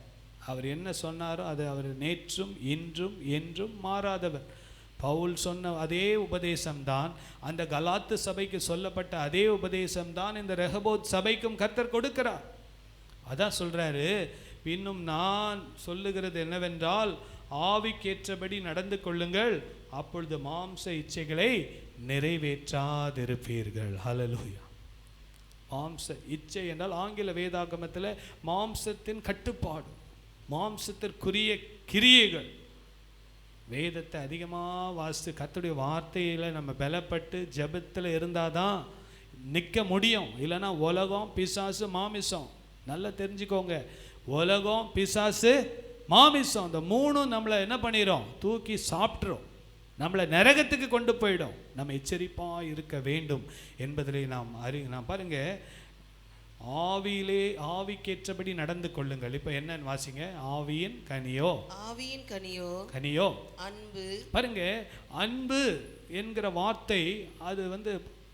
Speaker 2: அவர் என்ன சொன்னாரோ அது அவர் நேற்றும் இன்றும் என்றும் மாறாதவர். பவுல் சொன்ன அதே உபதேசம்தான் அந்த கலாத்து சபைக்கு சொல்லப்பட்ட அதே உபதேசம்தான் இந்த ரெகோபோத் சபைக்கும் கர்த்தர் கொடுக்கிறார். அதான் சொல்றாரு, இன்னும் நான் சொல்லுகிறது என்னவென்றால், ஆவிக்கேற்றபடி நடந்து கொள்ளுங்கள், அப்பொழுது மாம்ச இச்சைகளை நிறைவேற்றாதிருப்பீர்கள். ஹல்லேலூயா. மாம்ச இச்சை என்றால் ஆங்கில வேதாகமத்தில் மாம்சத்தின் கட்டுப்பாடு, மாம்சத்திற்குரிய கிரியைகள். வேதத்தை அதிகமாக வாசித்து கர்த்தருடைய வார்த்தையில் நம்ம பலப்பட்டு ஜெபத்தில் இருந்தால் தான் நிற்க முடியும். இல்லைன்னா உலகம், பிசாசு, மாமிசம். நல்லா தெரிஞ்சுக்கோங்க, உலகம், பிசாசு, மாமிசம், இந்த மூணும் நம்மளை என்ன பண்ணிடும்? தூக்கி சாப்பிட்றோம், நம்மளை நரகத்துக்கு கொண்டு போயிடும். நம்ம எச்சரிப்பாக இருக்க வேண்டும் என்பதிலே நாம் பாருங்க, ஆவிக்கேற்றபடி நடந்து கொள்ளுங்கள். இப்ப என்னன்னு வாசிங்க. ஆவியின் கனியோ அன்பு. பாருங்க, அன்பு என்கிற வார்த்தை அது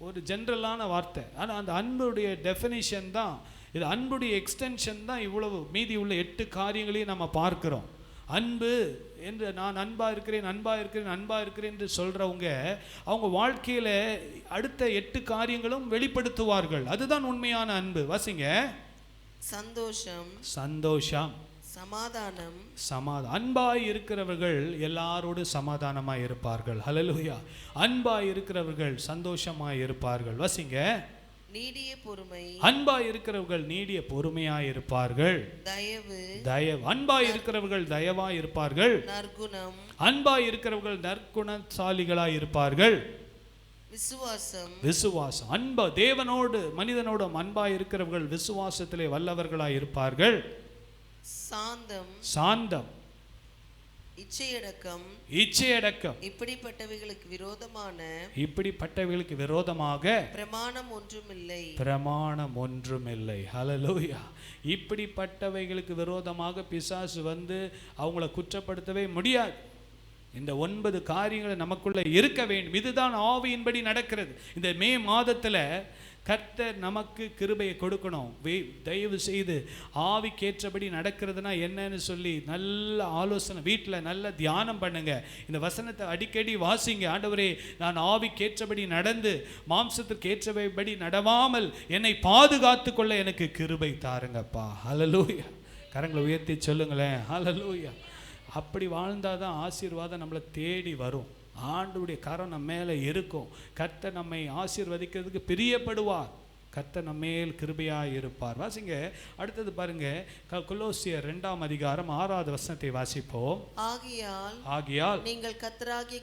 Speaker 2: ஒரு ஜென்ரலான வார்த்தை. ஆனால் அந்த அன்புடைய டெஃபினிஷன் தான் இது, அன்புடைய எக்ஸ்டென்ஷன் தான் இவ்வளவு மீதி உள்ள 8 காரியங்களையும் நம்ம பார்க்கிறோம். அன்பு என்று நான் அன்பாக இருக்கிறேன் என்று சொல்கிறவங்க அவங்க வாழ்க்கையில் அடுத்த 8 காரியங்களும் வெளிப்படுத்துவார்கள். அதுதான் உண்மையான அன்பு. வாசிங்க. சந்தோஷம், சமாதானம். அன்பாய் இருக்கிறவர்கள் எல்லாரோடு சமாதானமாய் இருப்பார்கள். ஹல்லேலூயா. அன்பாய் இருக்கிறவர்கள் சந்தோஷமாய் இருப்பார்கள். வாசிங்க. நீடிய பொறுமை. அன்பாய் இருக்கிறவர்கள் நீடிய பொறுமையாய் இருப்பார்கள். தயவு. அன்பாய் இருக்கிறவர்கள் தயவாய் இருப்பார்கள். நற்குணம். அன்பாய் இருக்கிறவர்கள் நற்குணசாலிகளாய் இருப்பார்கள். விசுவாசம். அன்பா தேவனோடு மனிதனோடும் அன்பாய் இருக்கிறவர்கள் விசுவாசத்திலே வல்லவர்களாய் இருப்பார்கள். சாந்தம். இச்சையடக்கம்
Speaker 1: இப்படிப்பட்டவைகளுக்கு விரோதமாக பிரமாணம் ஒன்றுமில்லை. ஹல்லேலூயா. இப்படிப்பட்டவைகளுக்கு விரோதமாக பிசாசு வந்து அவங்கள குற்றப்படுத்தவே முடியாது. இந்த 9 காரியங்கள் நமக்குள்ள இருக்க வேண்டும். இதுதான் ஆவியின்படி நடக்கிறது. இந்த மே மாதத்துல கர்த்தர் நமக்கு கிருபையை கொடுக்கணும். தயவு செய்து ஆவிக்கேற்றபடி நடக்கிறதுனா என்னன்னு சொல்லி நல்ல ஆலோசனை வீட்டில் நல்ல தியானம் பண்ணுங்க. இந்த வசனத்தை அடிக்கடி வாசிங்க. ஆண்டவரே, நான் ஆவிக்கேற்றபடி நடந்து மாம்சத்திற்கு ஏற்றபடி நடவாமல் என்னை பாதுகாத்து கொள்ள எனக்கு கிருபை தாருங்கப்பா. ஹல்லேலூயா. கரங்களை உயர்த்தி சொல்லுங்களேன். ஹல்லேலூயா. அப்படி வாழ்ந்தாதான் ஆசீர்வாதம் நம்மளை தேடி வரும். ஆண்டவருடைய கரம் நம்ம மேலே இருக்கும். கர்த்தர் நம்மை ஆசீர்வதிக்கிறதுக்கு பிரியப்படுவார். கர்த்தர் நம்ம மேல் கிருபையாக இருப்பார். வாசிங்க. அடுத்தது பாருங்க, கொலோசியர் 2ஆம் அதிகாரம் 6வது வசனத்தை வாசிப்போம். ஆகையால் நீங்கள் கர்த்தராகிய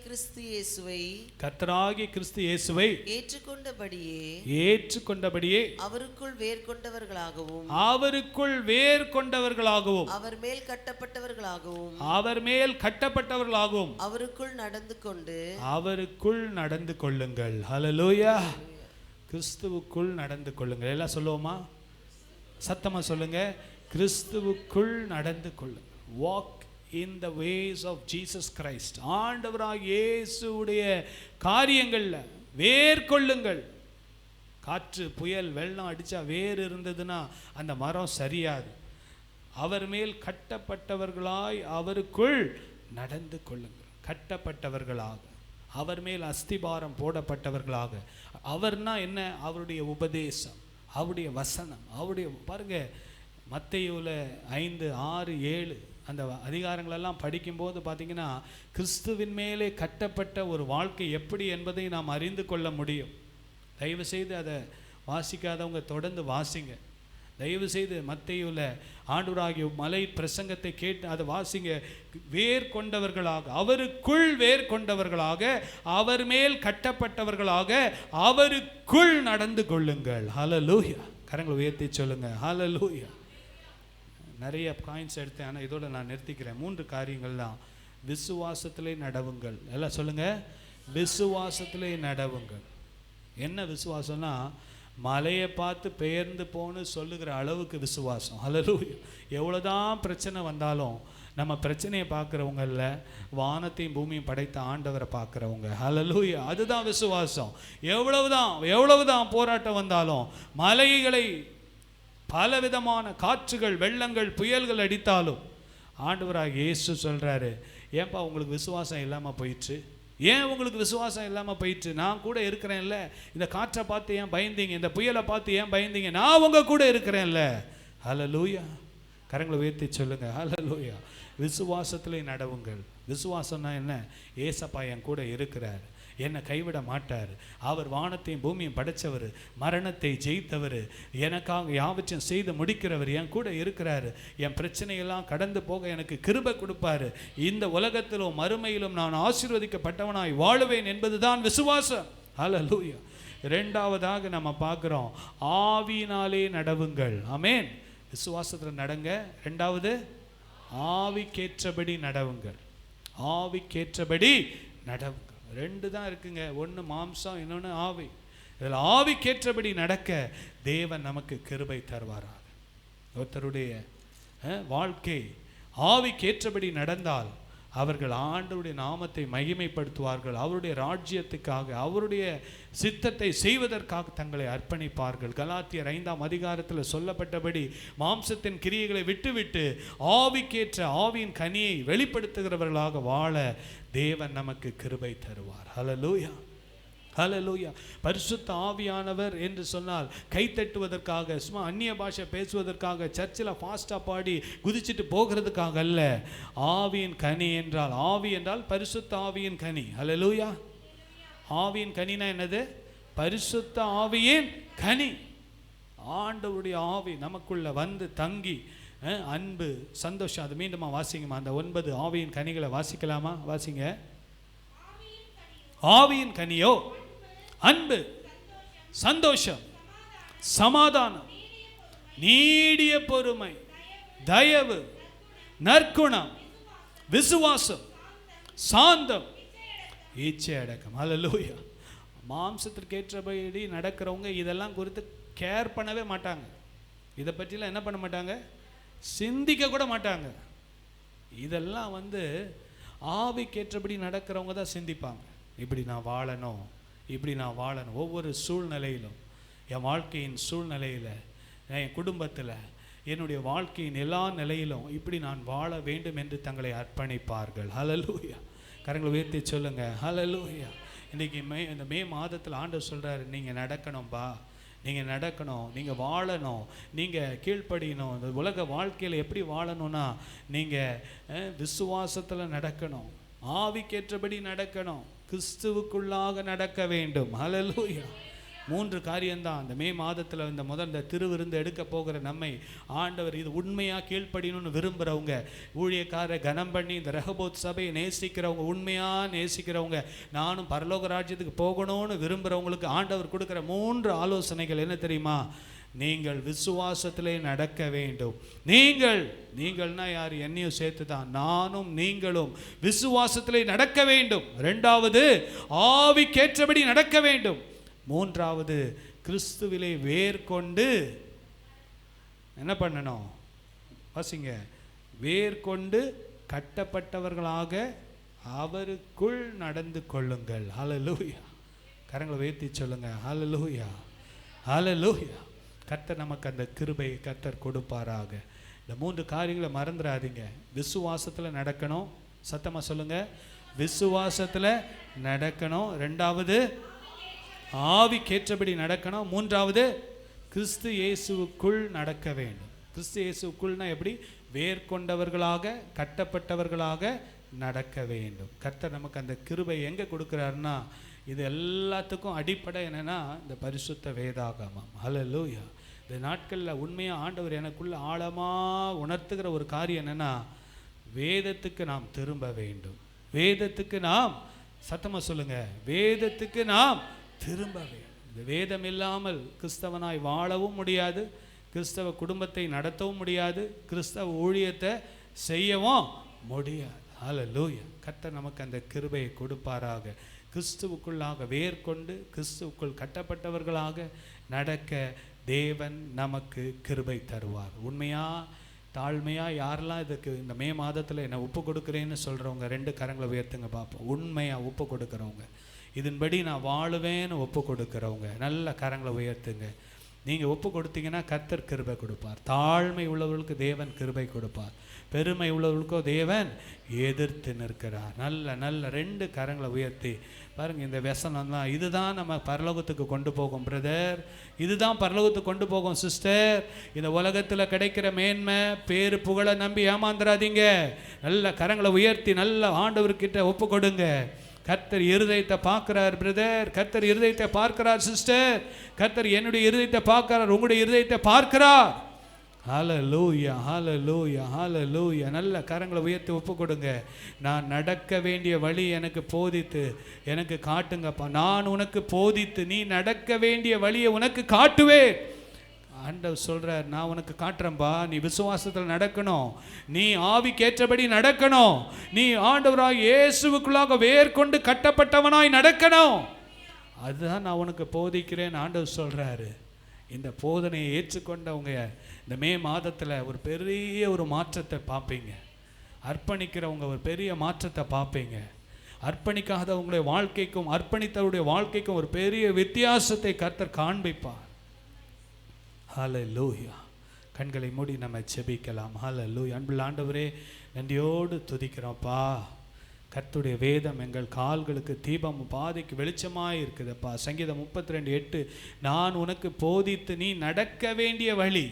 Speaker 1: கிறிஸ்து இயேசுவை ஏற்றுக்கொண்டபடியே அவருக்குள் வேர் கொண்டவர்களாகவும் அவர் மேல் கட்டப்பட்டவர்களாகவும் அவருக்குள் நடந்து கொள்ளுங்கள். ஹல்லேலூயா. கிறிஸ்துவுக்குள் நடந்து கொள்ளுங்கள். எல்லாம் சொல்லுவோமா? சத்தமா சொல்லுங்க. கிறிஸ்துவுக்குள் நடந்து கொள்ளுங்கள். Walk in the ways of Jesus Christ. ஆண்டவராக இயேசுவுடைய காரியங்கள்ல வேர் கொள்ளுங்கள். காற்று புயல் வெள்ளம் அடிச்சா வேர் இருந்ததுன்னா அந்த மரம் சரியாது. அவர் மேல் கட்டப்பட்டவர்களாய் அவருக்குள் நடந்து கொள்ளுங்கள். கட்டப்பட்டவர்களாக, அவர் மேல் அஸ்திபாரம் போடப்பட்டவர்களாக. அவர்னா என்ன? அவருடைய உபதேசம், அவருடைய வசனம், அவருடைய பாருங்க, மத்தேயுல 5, 6, 7 அந்த அதிகாரங்களெல்லாம் படிக்கும்போது பார்த்தீங்கன்னா கிறிஸ்துவின் மேலே கட்டப்பட்ட ஒரு வாழ்க்கை எப்படி என்பதை நாம் அறிந்து கொள்ள முடியும். தயவு செய்து அதை வாசிக்காதவங்க தொடர்ந்து வாசிங்க. தயவு செய்து மத்தேயுல ஆண்டவராகிய மலை பிரசங்கத்தை கேட்டு அதை வாசிங்க. வேர் கொண்டவர்களாக, அவருக்குள் வேர் கொண்டவர்களாக, அவர் மேல் கட்டப்பட்டவர்களாக அவருக்குள் நடந்து கொள்ளுங்கள். ஹல்லேலூயா. கரங்களை உயர்த்தி சொல்லுங்க. ஹல்லேலூயா. நிறைய பாயிண்ட்ஸ் எடுத்தேன், ஆனால் இதோட நான் நிறுத்திக்கிறேன். 3 காரியங்கள் தான். விசுவாசத்திலே நடவுங்கள். எல்லாம் சொல்லுங்க. விசுவாசத்திலே நடவுங்கள். என்ன விசுவாசம்னா, மலையை பார்த்து பெயர்ந்து போன்னு சொல்லுகிற அளவுக்கு விசுவாசம். ஹல்லேலூயா. எவ்வளோதான் பிரச்சனை வந்தாலும் நம்ம பிரச்சனையை பார்க்குறவங்கள வானத்தையும் பூமியும் படைத்த ஆண்டவரை பார்க்குறவங்க. ஹல்லேலூயா. அதுதான் விசுவாசம். எவ்வளவுதான் போராட்டம் வந்தாலும், மலைகளை பலவிதமான காற்றுகள் வெள்ளங்கள் புயல்கள் அடித்தாலும் ஆண்டவராக இயேசு சொல்கிறாரு, ஏன்பா உங்களுக்கு விசுவாசம் இல்லாமல் போயிடுச்சு? ஏன் உங்களுக்கு விசுவாசம் இல்லாமல் போயிடுச்சு? நான் கூட இருக்கிறேன்ல. இந்த காற்றை பார்த்து ஏன் பயந்தீங்க? இந்த புயலை பார்த்து ஏன் பயந்தீங்க? நான் உங்க கூட இருக்கிறேன்ல. ஹல்லேலூயா. கரங்களை உயர்த்தி சொல்லுங்க. ஹல்லேலூயா. விசுவாசத்திலே நடவுங்கள். விசுவாசம்னா என்ன? ஏசப்பா என் கூட இருக்கிறார், என்னை கைவிட மாட்டார். அவர் வானத்தையும் பூமியும் படைத்தவர், மரணத்தை ஜெயித்தவர், எனக்காக யாவற்றையும் செய்து முடிக்கிறவர் என் கூட இருக்கிறாரு. என் பிரச்சனையெல்லாம் கடந்து போக எனக்கு கிருபை கொடுப்பாரு. இந்த உலகத்திலும் மறுமையிலும் நான் ஆசீர்வதிக்கப்பட்டவனாய் வாழுவேன் என்பதுதான் விசுவாசம். ஹல்லேலூயா. 2ஆவதாக நம்ம பார்க்குறோம், ஆவியினாலே நடவுங்கள். ஆமென். விசுவாசத்தில் நடங்க. 2வது ஆவிக்கேற்றபடி நடவுங்கள். ஆவிக்கேற்றபடி நடவுங்கள். 2 தான் இருக்குங்க. ஒன்று மாம்சம், இன்னொன்று ஆவி. இதில் ஆவிக்கேற்றபடி நடக்க தேவன் நமக்கு கிருபை தருவாராக. ஒருத்தருடைய வாழ்க்கை ஆவிக்கேற்றபடி நடந்தால் அவர்கள் ஆண்டவருடைய நாமத்தை மகிமைப்படுத்துவார்கள். அவருடைய ராஜ்யத்துக்காக, அவருடைய சித்தத்தை செய்வதற்காக தங்களை அர்ப்பணிப்பார்கள். கலாத்தியர் 5ஆம் அதிகாரத்தில் சொல்லப்பட்டபடி மாம்சத்தின் கிரியைகளை விட்டுவிட்டு ஆவிக்கேற்ற ஆவியின் கனியை வெளிப்படுத்துகிறவர்களாக வாழ தேவன் நமக்கு கிருபை தருவார். ஹல்லேலூயா. ஹல்லேலூயா. பரிசுத்த ஆவியானவர் என்று சொன்னால் கை தட்டுவதற்காக, சும்மா அந்நிய பாஷை பேசுவதற்காக, சர்ச்சில் ஃபாஸ்ட்டாக பாடி குதிச்சுட்டு போகிறதுக்காக அல்ல. ஆவியின் கனி என்றால், ஆவி என்றால் பரிசுத்த ஆவியின் கனி. ஹல்லேலூயா. ஆவியின் கனினா என்னது? பரிசுத்த ஆவியின் கனி. ஆண்டவருடைய ஆவி நமக்குள்ள வந்து தங்கி அன்பு, சந்தோஷம். அது மீண்டுமா வாசிங்கம்மா. அந்த 9 ஆவியின் கனிகளை வாசிக்கலாமா? வாசிங்க. ஆவியின் கனியோ அன்பு, சந்தோஷம், சமாதானம், நீடிய பொறுமை, தயவு, நற்குணம், விசுவாசம், சாந்தம், இச்சை அடக்கம். ஹல்லேலூயா. மாம்சத்திற்கு ஏற்றபடி நடக்கிறவங்க இதெல்லாம் குறித்து கேர் பண்ணவே மாட்டாங்க. இதை பற்றிலாம் என்ன பண்ண மாட்டாங்க, சிந்திக்க கூட மாட்டாங்க. இதெல்லாம் ஆவிக்கேற்றபடி நடக்கிறவங்க தான் சிந்திப்பாங்க. இப்படி நான் வாழணும், இப்படி நான் வாழணும். ஒவ்வொரு சூழ்நிலையிலும், என் வாழ்க்கையின் சூழ்நிலையில், என் குடும்பத்தில், என்னுடைய வாழ்க்கையின் எல்லா நிலையிலும் இப்படி நான் வாழ வேண்டும் என்று தங்களை அர்ப்பணிப்பார்கள். ஹல்லேலூயா. கரங்களை உயர்த்தி சொல்லுங்க, ஹல்லேலூயா. இன்றைக்கி இந்த மே மாதத்தில் ஆண்டவர் சொல்கிறாரு, நீங்கள் நடக்கணும்பா, நீங்கள் நடக்கணும், நீங்கள் வாழணும், நீங்கள் கீழ்ப்படியணும். இந்த உலக வாழ்க்கையில் எப்படி வாழணும்னா, நீங்கள் விசுவாசத்தில் நடக்கணும், ஆவிக்கேற்றபடி நடக்கணும், கிறிஸ்துவுக்குள்ளாக நடக்க வேண்டும். ஹல்லேலூயா. 3 காரியம்தான் இந்த மே மாதத்தில் இந்த திருவிருந்து எடுக்க போகிற நம்மை ஆண்டவர் இது உண்மையாக கீழ்ப்படியணும்னு விரும்புகிறவங்க, ஊழியக்கார கனம் பண்ணி இந்த ரெஹோபோத் சபையை நேசிக்கிறவங்க, உண்மையாக நேசிக்கிறவங்க, நானும் பரலோக ராஜ்யத்துக்கு போகணும்னு விரும்புகிறவங்களுக்கு ஆண்டவர் கொடுக்குற 3 ஆலோசனைகள் என்ன தெரியுமா? நீங்கள் விசுவாசத்திலே நடக்க வேண்டும். நீங்கள்னா யார்? என்னையும் சேர்த்து தான், நானும் நீங்களும் விசுவாசத்திலே நடக்க வேண்டும். 2வது ஆவிக்கேற்றபடி நடக்க வேண்டும். 3வது கிறிஸ்துவிலே வேர் கொண்டு என்ன பண்ணணும்? வாசிங்க. வேர் கொண்டு கட்டப்பட்டவர்களாக அவருக்குள் நடந்து கொள்ளுங்கள். ஹல்லேலூயா. கரங்களை உயர்த்தி சொல்லுங்க, ஹல்லேலூயா, ஹல்லேலூயா. கர்த்தர் நமக்கு அந்த கிருபையை கர்த்தர் கொடுப்பாராக. இந்த 3 காரியங்களை மறந்துடாதீங்க. விசுவாசத்தில் நடக்கணும். சத்தமாக சொல்லுங்க, விசுவாசத்தில் நடக்கணும். 2வது ஆவிக்கேற்றபடி நடக்கணும். 3வது கிறிஸ்து இயேசுவுக்குள் நடக்க வேண்டும். கிறிஸ்து இயேசுவுக்குள்னா எப்படி? வேர் கொண்டவர்களாக, கட்டப்பட்டவர்களாக நடக்க வேண்டும். கர்த்தர் நமக்கு அந்த கிருபை எங்கே கொடுக்குறாருன்னா, இது எல்லாத்துக்கும் அடிப்படை என்னென்னா இந்த பரிசுத்த வேதாகமம். ஹல்லேலூயா. இந்த நாட்களில் உண்மையாக ஆண்டவர் எனக்குள்ள ஆழமாக உணர்த்துகிற ஒரு காரியம் என்னென்னா, வேதத்துக்கு நாம் திரும்ப வேண்டும். வேதத்துக்கு நாம், சத்தமாக சொல்லுங்க, வேதத்துக்கு நாம் திரும்ப வேண்டும். இந்த வேதம் இல்லாமல் கிறிஸ்தவனாய் வாழவும் முடியாது, கிறிஸ்தவ குடும்பத்தை நடத்தவும் முடியாது, கிறிஸ்தவ ஊழியத்தை செய்யவும் முடியாது. ஹல்லேலூயா. கர்த்தர் நமக்கு அந்த கிருபையை கொடுப்பாராக. கிறிஸ்துவுக்குள்ளாக வேர் கொண்டு கிறிஸ்துவுக்குள் கட்டப்பட்டவர்களாக நடக்க தேவன் நமக்கு கிருபை தருவார். உண்மையாக தாழ்மையாக யாரெல்லாம் இதுக்கு இந்த மே மாதத்தில் என்னை ஒப்பு கொடுக்குறேன்னு சொல்கிறவங்க 2 கரங்களை உயர்த்துங்க பார்ப்போம். உண்மையாக ஒப்பு கொடுக்குறவங்க, இதன்படி நான் வாழுவேன்னு ஒப்பு கொடுக்குறவங்க நல்ல கரங்களை உயர்த்துங்க. நீங்கள் ஒப்பு கொடுத்தீங்கன்னா கர்த்தர் கிருபை கொடுப்பார். தாழ்மை உள்ளவர்களுக்கு தேவன் கிருபை கொடுப்பார், பெருமை உள்ளவர்களுக்கோ தேவன் எதிர்த்து நிற்கிறார். நல்ல 2 கரங்களை உயர்த்தி பாருங்கள். இந்த வசனம் தான், இதுதான் நம்ம பரலோகத்துக்கு கொண்டு போகும் பிரதர், இதுதான் பரலோகத்துக்கு கொண்டு போகும் சிஸ்டர். இந்த உலகத்தில் கிடைக்கிற மேன்மை, பேரு, புகழை நம்பி ஏமாந்துடாதீங்க. நல்ல கரங்களை உயர்த்தி நல்ல ஆண்டவர்கிட்ட ஒப்பு கொடுங்க. கர்த்தர் இருதயத்தை பார்க்கிறார் பிரதர், கர்த்தர் இருதயத்தை பார்க்கிறார் சிஸ்டர், கர்த்தர் என்னுடைய இருதயத்தை பார்க்கிறார், உங்களுடைய இருதயத்தை பார்க்கிறார். ஹல்லேலூயா, ஹல்லேலூயா, ஹல்லேலூயா. நல்ல கரங்களை உயர்த்தி ஒப்பு கொடுங்க. நான் நடக்க வேண்டிய வழி எனக்கு போதித்து எனக்கு காட்டுங்கப்பா. நான் உனக்கு போதித்து நீ நடக்க வேண்டிய வழியை உனக்கு காட்டுவேன். ஆண்டவர் சொல்றார், நான் உனக்கு காட்டுறேன்பா. நீ விசுவாசத்தில் நடக்கணும், நீ ஆவிக்கேற்றபடி நடக்கணும், நீ ஆண்டவராய் இயேசுவுக்குள்ளாக வேர் கொண்டு கட்டப்பட்டவனாய் நடக்கணும். அதுதான் நான் உனக்கு போதிக்கிறேன் ஆண்டவர் சொல்றாரு. இந்த போதனையை ஏற்றுக்கொண்டவங்க இந்த மே மாதத்தில் ஒரு பெரிய ஒரு மாற்றத்தை பார்ப்பீங்க. அர்ப்பணிக்கிறவங்க ஒரு பெரிய மாற்றத்தை பார்ப்பீங்க. அர்ப்பணிக்காதவங்களுடைய வாழ்க்கைக்கும் அர்ப்பணித்தவருடைய வாழ்க்கைக்கும் ஒரு பெரிய வித்தியாசத்தை கர்த்தர் காண்பிப்பார். ஹல்லேலூயா. கண்களை மூடி நம்ம ஜெபிக்கலாம். ஹல்லேலூயா. அன்புள்ள ஆண்டவரே, நன்றியோடு துதிக்கிறோம்ப்பா. கர்த்தருடைய வேதம் எங்கள் கால்களுக்கு தீபம், பாதைக்கு வெளிச்சமாக இருக்குதுப்பா. சங்கீதம் 32:8, நான் உனக்கு போதித்து நீ நடக்க வேண்டிய வழி,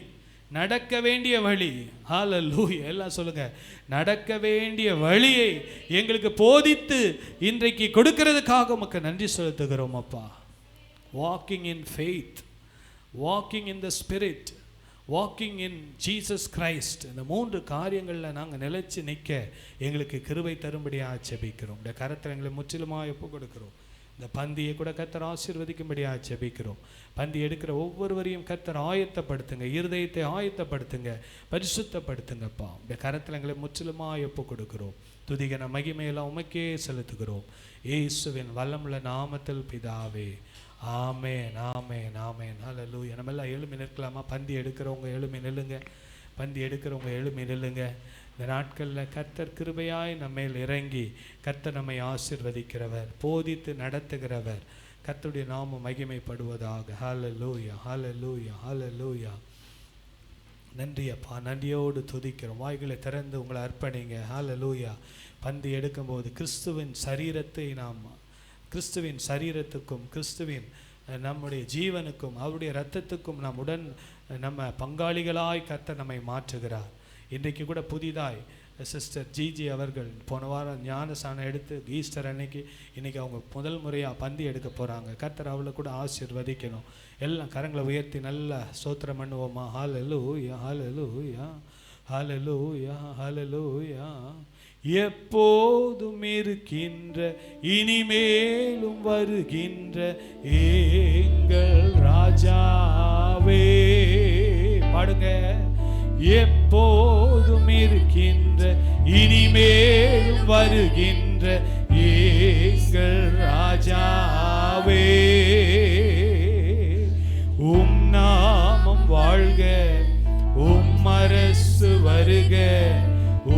Speaker 1: நடக்க வேண்டிய வழி. ஹல்லேலூயா. எல்லாம் சொல்லுங்க, நடக்க வேண்டிய வழியை எங்களுக்கு போதித்து இன்றைக்கு கொடுக்கிறதுக்காக உமக்கு நன்றி செலுத்துகிறோம் அப்பா. Walking in faith, walking in the spirit, walking in Jesus Christ. இந்த 3 காரியங்களில் நாங்கள் நிலைச்சு நிற்க எங்களுக்கு கிருபை தரும்படியாக ஜெபிக்கிறோம். இந்த கரத்தில் எங்களை முற்றிலுமாக ஒப்பு கொடுக்கிறோம். இந்த பந்தியை கூட கர்த்தர் ஆசீர்வதிக்கும்படியாக ஜெபிக்கிறோம். பந்தி எடுக்கிற ஒவ்வொருவரையும் கர்த்தர் ஆயத்தப்படுத்துங்க, இருதயத்தை ஆயத்தப்படுத்துங்க, பரிசுத்தப்படுத்துங்கப்பா. இந்த கரத்தில் எங்களை முற்றிலுமாக ஒப்பு கொடுக்கிறோம். துதிகன மகிமையெல்லாம் உமக்கே செலுத்துகிறோம். இயேசுவின் வல்லமுள்ள நாமத்தில் பிதாவே, ஆமென், ஆமென், ஆமென். ஹல்லேலூயா. நம்ம எல்லாம் எழும்பி நிற்கலாமா? பந்தி எடுக்கிறவங்க எழும்பி நில்லுங்க. பந்தி எடுக்கிறவங்க எழும்பி நில்லுங்க. இந்த நாட்களில் கர்த்தர் கிருபையாய் நம்மேல் இறங்கி கர்த்தர் நம்மை ஆசீர்வதிக்கிறவர், போதித்து நடத்துகிறவர். கர்த்தருடைய நாமம் மகிமைப்படுவதாக. ஹல்லேலூயா, ஹல்லேலூயா, ஹல்லேலூயா. நன்றி அப்பா, நன்றியோடு துதிக்கிறோம். வாய்களை திறந்து உங்களை அர்ப்பணிங்க. ஹல்லேலூயா. பந்தி எடுக்கும்போது கிறிஸ்துவின் சரீரத்தை நாம், கிறிஸ்துவின் சரீரத்துக்கும் கிறிஸ்துவின் நம்முடைய ஜீவனுக்கும் அவருடைய இரத்தத்துக்கும் நம்ம பங்காளிகளாய் கர்த்தர் நம்மை மாற்றுகிறார். இன்றைக்கு கூட புதிதாய் சிஸ்டர் ஜிஜி அவர்கள் போன வாரம் ஞானஸ்நானம் எடுத்து ஈஸ்டர் அன்னைக்கு இன்றைக்கி அவங்க முதல் முறையாக பந்தி எடுக்க போகிறாங்க. கர்த்தர் அவளை கூட ஆசீர்வதிக்கணும். எல்லாம் கரங்களை உயர்த்தி நல்லா ஸ்தோத்திரம் பண்ணுவோமா? ஹல்லேலூயா, ஹல்லேலூயா, ஹல்லேலூயா, ஹல்லேலூயா. எப்போதும் இருக்கின்ற இனிமேலும் வருகின்ற எங்கள் ராஜாவே. பாடுங்க. எப்போதும் இருக்கின்ற இனிமேலும் வருகின்ற எங்கள் ராஜாவே. உம் நாமம் வாழ்க, உம் அரசு வருக,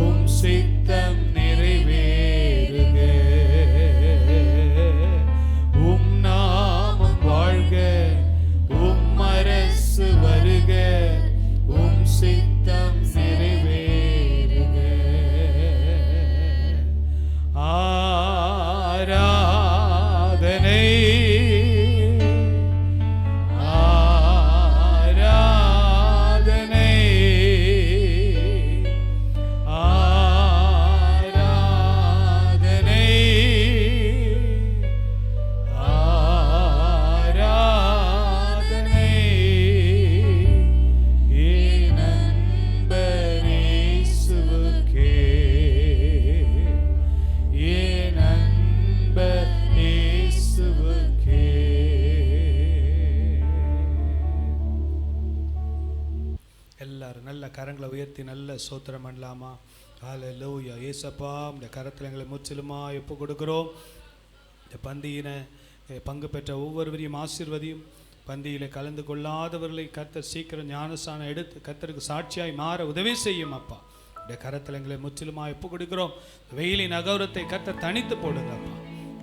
Speaker 1: உம் சித்தம் நிறைவேறுக. உம் நாமம் வாழ்க, உம் அரசு வருக, உம் சித்தம் நிறைவேறுக. ஆராதனை கரங்களை உயர்த்தி நல்ல ஸ்தோத்திரம் பண்ணலாமா? ஹல்லேலூயா. ஏசப்பா, இந்த கரத்தில் எங்களை முற்றிலுமா ஒப்பு கொடுக்கிறோம். இந்த பந்தியினை பங்கு பெற்ற ஒவ்வொருவரையும் ஆசீர்வதியும். பந்தியில் கலந்து கொள்ளாதவர்களை கர்த்தர் சீக்கிரம் ஞானஸ்நானம் எடுத்து கர்த்தருக்கு சாட்சியாய் மாற உதவி செய்யும். அப்பா, இந்த கரத்தில் எங்களை முற்றிலுமா ஒப்பு கொடுக்கிறோம். வெயிலின் அகௌரவத்தை கர்த்தர் தனித்து போடுங்க. அப்பா,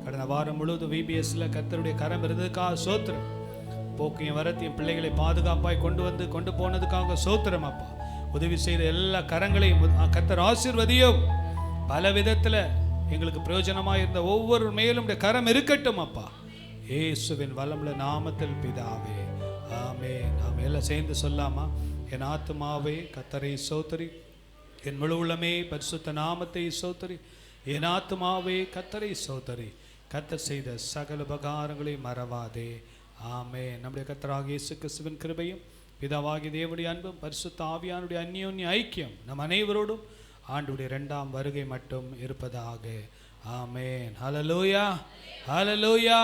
Speaker 1: கடந்த வாரம் முழுவதும் VBSல கர்த்தருடைய கரம் இருந்ததுக்காக சோத்திரம். போக்கையும் வரத்தையும் பிள்ளைகளை பாதுகாப்பாய் கொண்டு போனதுக்காக சோத்திரம். அப்பா, உதவி செய்த எல்லா கரங்களையும் கர்த்தர் ஆசீர்வதியும். பல விதத்தில் எங்களுக்கு பிரயோஜனமாக இருந்த ஒவ்வொரு மேலும் கரம் இருக்கட்டும். அப்பா, இயேசுவின் வல்லமுள்ள நாமத்தில் பிதாவே, ஆமென். நாம் எல்லாம் சேர்ந்து சொல்லாமா? என் ஆத்துமாவே கர்த்தரை ஸ்தோத்திரி, என் முழு உள்ளமே பரிசுத்த நாமத்தை ஸ்தோத்திரி. என் ஆத்துமாவே கர்த்தரை ஸ்தோத்திரி, கர்த்தர் செய்த சகல உபகாரங்களை மறவாதே. ஆமென். நம்முடைய கர்த்தராகிய இயேசு கிறிஸ்துவின் கிருபையும் பிதாவாகிய தேவனுடைய அன்பும் பரிசுத்த ஆவியானுடைய அந்யோன்ய ஐக்கியம் நம் அனைவரோடும் ஆண்டவருடைய 2ஆம் வருகை மட்டும் இருப்பதாக. ஆமென். ஹல்லேலூயா, ஹல்லேலூயா.